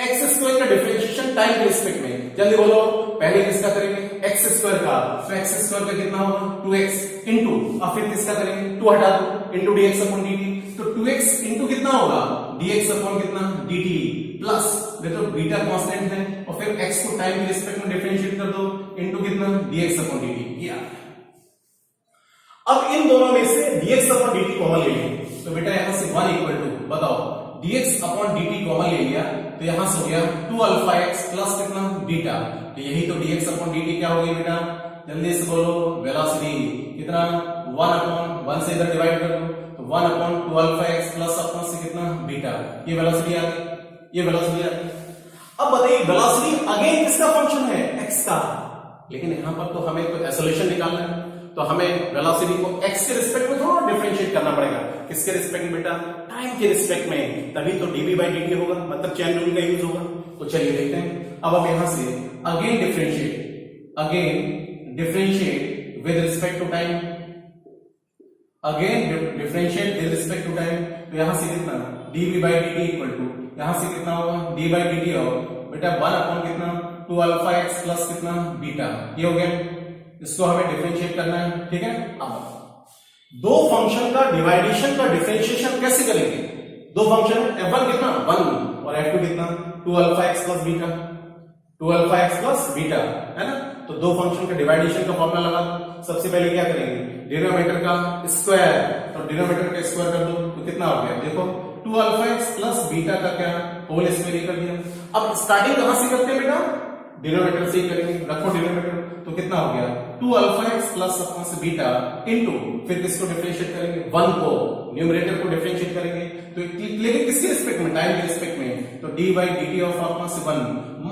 Speaker 1: x स्क्वायर का डिफरेंशिएशन टाइम के रिस्पेक्ट में। जल्दी बोलो, पहले किसका करेंगे, x स्क्वायर का, तो x स्क्वायर का कितना होगा 2x इनटू, अब फिर किसका करेंगे, 2 हटा दो, इनटू dx अपॉन dt, तो 2x इनटू कितना होगा, dx अपॉन कितना dt प्लस, देखो बीटा कांस्टेंट है, और फिर x को टाइम के रिस्पेक्ट में डिफरेंशिएट कर दो, इनटू कितना dx अपॉन dt, ये अब इन दोनों में से dx अपॉन dt कॉमन ले लिया, तो बेटा यहां से 1 इक्वल टू, बताओ dx अपॉन dt कॉमन ले लिया, तो यहां से हो गया 2 अल्फा x प्लस कितना बीटा, तो यही तो dx अपॉन dt क्या हो गया बेटा, जल्दी से बोलो, वेलोसिटी कितना, 1 अपॉन 1 से इधर डिवाइड कर दो, तो 1 upon 2 alpha x plus upon से कितना बीटा, ये वेलोसिटी आ गई, ये वेलोसिटी आ गई। अब बताइए वेलोसिटी अगेन किसका फंक्शन है, x का, लेकिन यहां पर तो हमें तो एक्सेलरेशन निकालना है, तो हमें वेलोसिटी को x के रिस्पेक्ट में थोड़ा डिफरेंशिएट करना पड़ेगा, किसके रिस्पेक्ट में बेटा, टाइम के रिस्पेक्ट में, तभी तो dv बाई dt होगा, मतलब चेन रूल का यूज होगा। तो चलिए देखते हैं, अब हम यहां से again differentiate with respect to time, again differentiate with respect to time, तो यहां से कितना dv by dt equal to, यहां से कितना होगा d बाई dt होगा बेटा 1 अपॉन कितना 2 अल्फा x प्लस कितना बीटा, ये हो गया, इसको हमें डिफरेंशिएट करना है, ठीक है। अब दो फंक्शन का डिवाइडेशन का डिफरेंशिएशन कैसे करेंगे, दो फंक्शन है, f1 कितना 1 और f2 कितना 2 alpha x plus beta, 2 alpha x plus beta, है ना। तो दो फंक्शन का डिवाइडेशन का फॉर्मूला लगा दो। सबसे पहले क्या करेंगे, डिनोमिनेटर का स्क्वायर, तो डिनोमिनेटर का स्क्वायर कर दो, तो कितना हो गया, देखो 2 अल्फा x प्लस बीटा का क्या होल स्क्वायर कर दिया। अब स्टार्टिंग कहां से करते हैं बेटा, डिनोमिनेटर से ही करेंगे, रखो डिनोमिनेटर, तो कितना हो गया 2 अल्फा x प्लस अपॉन से बीटा इनटू, फिर किसको डिफरेंशिएट करेंगे, 1 को, न्यूमरेटर को डिफरेंशिएट करेंगे, तो लेकिन किसके रिस्पेक्ट में, टाइम के रिस्पेक्ट में, तो d by dt of upon से 1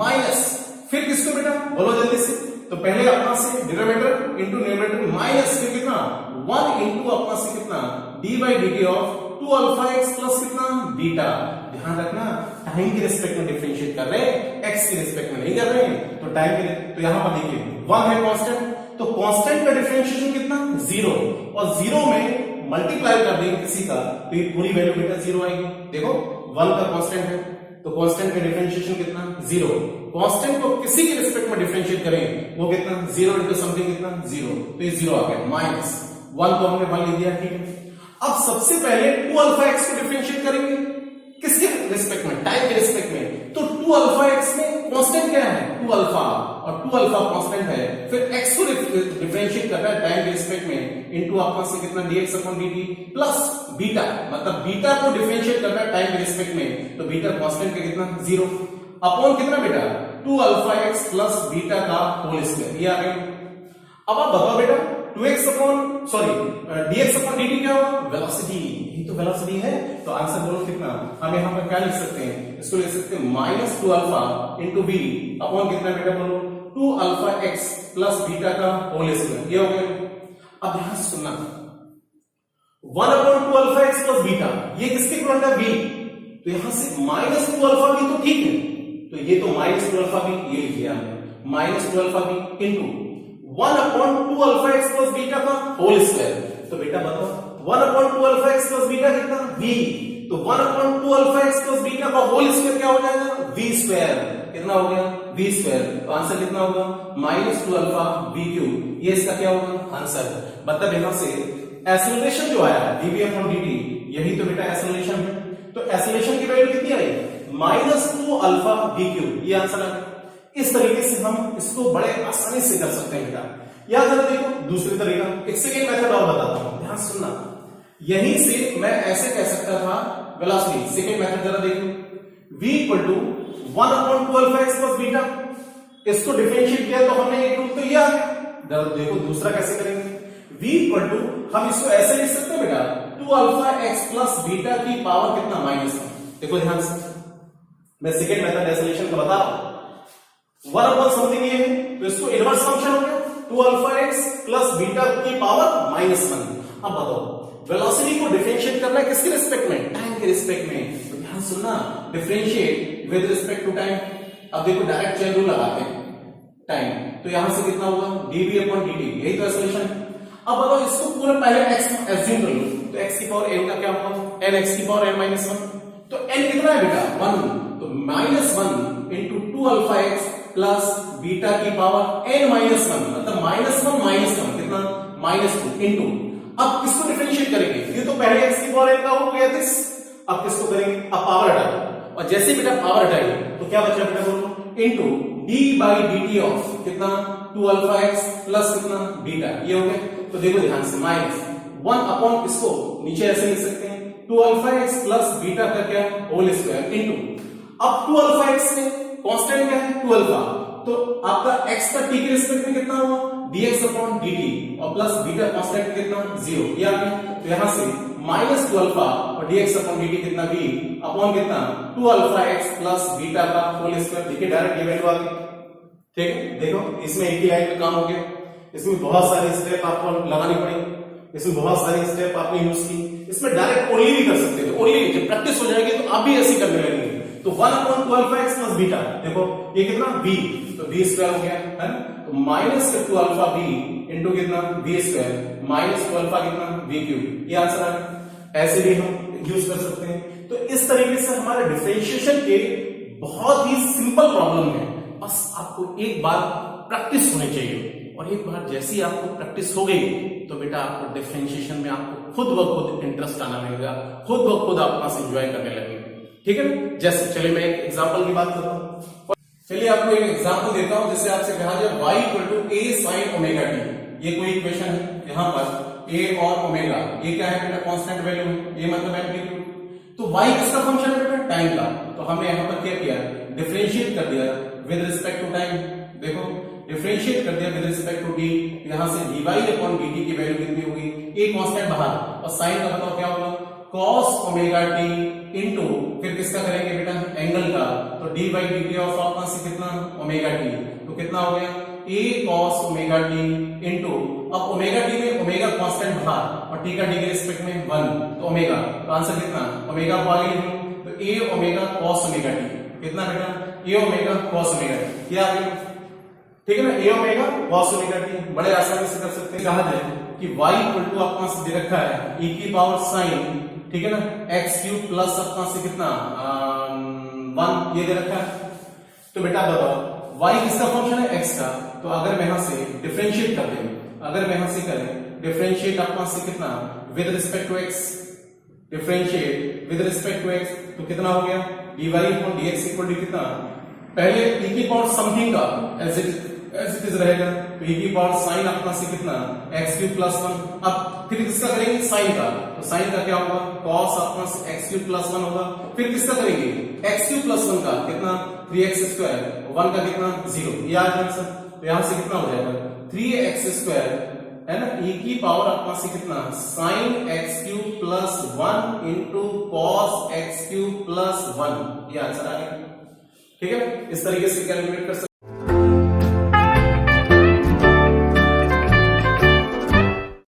Speaker 1: माइनस, फिर किसको बेटा बोलो जल्दी से, तो पहले अपॉन से डिनोमिनेटर इनटू न्यूमरेटर माइनस, फिर कितना 1 इनटू अपॉन से कितना d by dt of 2 alpha x plus कितना बीटा। ध्यान रखना टाइम के रिस्पेक्ट में डिफरेंशिएट कर रहे हैं, x के रिस्पेक्ट में नहीं कर रहे हैं, तो टाइम के, तो यहां पर देखिए 1 है कांस्टेंट, तो कांस्टेंट का डिफरेंशिएशन कितना 0, और 0 में मल्टीप्लाई कर देंगे किसी का, तो ये पूरी वैल्यू बेटा 0 आएगी। देखो 1 का कांस्टेंट है, तो कांस्टेंट का डिफरेंशिएशन कितना 0, कांस्टेंट को किसी के रिस्पेक्ट में डिफरेंशिएट करें वो कितना 0 इनटू समथिंग कितना 0, तो ये 0 आ गया, माइनस 1 को हमने 1 ले दिया, ठीक है। अब सबसे पहले 2 अल्फा x को डिफरेंशिएट करेंगे किसके रिस्पेक्ट में, टाइम के रिस्पेक्ट में, तो 2 अल्फा x में कांस्टेंट क्या है 2 अल्फा, और 2 अल्फा कांस्टेंट है, फिर x को डिफरेंशिएट कर रहा है टाइम के रिस्पेक्ट में, इनटू अपॉन से कितना dx upon dt plus beta, मतलब बीटा को डिफरेंशिएट कर रहा है टाइम के रिस्पेक्ट में, तो बीटा कांस्टेंट का कितना 0 अपॉन कितना बेटा 2 अल्फा x प्लस बीटा का होल स्क्वायर, ये आ गया। अब आप बताओ बेटा 2x upon sorry dx upon dt क्या होगा, वेलोसिटी, यही तो वेलोसिटी है, तो आंसर बोलो कितना, हम यहां पर क्या लिख सकते हैं, इसको लिख सकते हैं minus 2 alpha into b upon कितना बेटा बोलो 2 अल्फा x प्लस बीटा का होल स्क्वायर, ये हो गया। अब यहां सुनना 1 upon 2 alpha x plus beta, ये किसके इक्वल है b, तो यहां से माइनस 2 अल्फा b तो ठीक है, तो ये तो माइनस 2 अल्फा b, ये लिख दिया minus 2 alpha b into 1 upon 2 alpha x plus beta का होल स्क्वायर, तो बेटा बताओ 1 upon 2 alpha x plus beta कितना v, तो 1 upon 2 alpha x plus beta का होल स्क्वायर क्या हो जाएगा v स्क्वायर, कितना हो गया v स्क्वायर, तो आंसर कितना होगा माइनस 2 अल्फा v क्यूब, ये इसका क्या होगा आंसर। मतलब यहां से एक्सेलरेशन जो आया dv/dt, यही तो बेटा एक्सेलरेशन है। तो एक्सेलरेशन की वैल्यू कितनी आई? -2 अल्फा v क्यूब, ये आंसर है। इस तरीके से हम इसको बड़े आसानी से कर सकते हैं बेटा। या जरा देखो दूसरी तरीका, एक सेकेंड मेथड और बताता हूं, ध्यान सुनना। यहीं से मैं ऐसे कह सकता था वेलोसिटी, सेकेंड मेथड जरा देखो, v = 1/2 alpha x plus beta. इसको डिफरेंशिएट किया तो हमने एक रूल तो ये आ गया। जरा देखो दूसरा कैसे करेंगे। v = हम इसको ऐसे लिख सकते हैं बेटा, 2 अल्फा x प्लस बीटा की पावर कितना? -1। देखो ध्यान से, मैं सेकेंड मेथड एक्सेलरेशन का बता रहा हूं। 1/समथिंग ये है, तो इसको इनवर्स फंक्शन हो गया, 2 अल्फा x प्लस बीटा की पावर -1। अब बताओ वेलोसिटी को डिफरेंशिएट करना है किसके रिस्पेक्ट में? टाइम के रिस्पेक्ट में। तो ध्यान सुनना, differentiate with respect to time. अब देखो डायरेक्ट चेन रूल लगाते हैं, टाइम, तो यहां से कितना होगा? dv/dt, यही तो एक्सेलरेशन है। अब बताओ इसको पूरा पहले x एज्यूम कर लो, तो x की पावर n का क्या होगा? nx की पावर n - 1। तो n कितना है बेटा? 1, तो -1 into 2 alpha x plus beta की पावर n - 1, मतलब -1 कितना? -2 इंटू, अब किसको डिफरेंशिएट करेंगे? ये तो पहले x की पावर n का हो गया दिस, अब किसको करेंगे? अब पावर हटाओ, और जैसे बेटा पावर हटाएंगे तो क्या बचा बेटा? बोलो, इंटू d/dt ऑफ कितना? 2 अल्फा x प्लस कितना? बीटा, ये हो गया। तो देखो ध्यान से, -1 अपॉन इसको नीचे ऐसे लिख सकते हैं, 2 अल्फा x प्लस बीटा का क्या? होल स्क्वायर इंटू, अब 2 अल्फा x से कांस्टेंट क्या है? 2 अल्फा, तो आपका x का t के रिस्पेक्ट में कितना हुआ? dx/dt, और प्लस बीटा कांस्टेंट कितना? 0, ये आ गया। तो यहां से -2 अल्फा और dx/dt कितना? v अपॉन कितना? 2 अल्फा x प्लस बीटा का होल स्क्वायर। देखिए डायरेक्ट ये वैल्यू आ गई, ठीक है। देखो इसमें एक ही लाइन में काम हो गया, इसमें बहुत सारे स्टेप आपको लगानी पड़ेगी, इसमें बहुत सारी स्टेप आपने यूज की। इसमें डायरेक्ट ओनली भी कर सकते थे, ओनली जब प्रैक्टिस हो जाएगी तो आप भी ऐसे करने लगेंगे। तो 1/2 अल्फा x प्लस बीटा, देखो ये कितना? v, तो v स्क्वायर हो गया, है ना। तो -2 अल्फा v इंटू कितना? v स्क्वायर, -2 अल्फा कितना? v क्यूब, ये आंसर है। ऐसे भी हम यूज कर सकते हैं। तो इस तरीके से हमारे डिफरेंशिएशन के बहुत ही सिंपल प्रॉब्लम है, बस आपको एक बार प्रैक्टिस होनी चाहिए, और एक बार जैसी आपको प्रैक्टिस हो गई तो बेटा आपको डिफरेंशिएशन में आपको खुद ब खुद इंटरेस्ट आना लगेगा, खुद ब खुद आप अपना एंजॉय करने लगेंगे, ठीक है। जैसे चलिए मैं एक एग्जांपल की बात करता हूं। चलिए आपको एक एग्जांपल देता हूं, जैसे आपसे कहा जाए y = a sin omega t। ये कोई इक्वेशन है, यहां पर a और ओमेगा, ये क्या है बेटा? कांस्टेंट वैल्यू है, ये मतलब एम्पलीट्यूड। तो y किसका फंक्शन है बेटा? टाइम का। तो हमने यहां पर क्या किया? डिफरेंशिएट कर दिया विद रिस्पेक्ट टू टाइम। देखो डिफरेंशिएट कर दिया विद रिस्पेक्ट टू t, यहां से dy/dt की वैल्यू कितनी होगी? a कांस्टेंट बाहर, और साइन का बताओ क्या होगा? cos ओमेगा t इंटू, फिर किसका करेंगे बेटा? एंगल का, तो d/dt ऑफ आपका से कितना? ओमेगा t, तो कितना हो गया? a cos omega t into, अब ओमेगा t में ओमेगा कांस्टेंट बाहर और t का d के रिस्पेक्ट में 1, तो ओमेगा, तो आंसर कितना? ओमेगा को आगे लिखो, तो a omega cos omega t कितना बेटा? a omega cos omega t, क्या आ गया? ठीक है ना, a omega cos omega t। बड़े आसानी से कर सकते हैं। कहा जाए कि y = आपका से दे रखा है e की पावर sin, ठीक है ना, x³ प्लस अपना से कितना? 1, ये दे रखा है। तो बेटा बताओ y किसका फंक्शन है? x का। तो अगर मैं यहां से डिफरेंशिएट कर दें, अगर मैं यहां से करें डिफरेंशिएट अपना से कितना? With respect to x, differentiate with respect to x, तो कितना हो गया? dy/dx = कितना? पहले e की पावर समथिंग का एज इट इज रहेगा, तो e की पावर sin अपना से कितना? x³ plus 1। अब फिर किसका करेंगे? साइन का, तो साइन का क्या होगा? cos अपना से x³ प्लस 1 होगा। फिर किसका करेंगे? x³ प्लस 1 का कितना? 3x², 1 का कितना? 0, ये आ गया आंसर। तो यहां से कितना हो जाएगा? 3x² है ना, e की पावर अपना से कितना? sin x³ plus 1 into cos x³ plus 1, ये आंसर आ गया, ठीक है। इस तरीके से कैलकुलेट कर सकते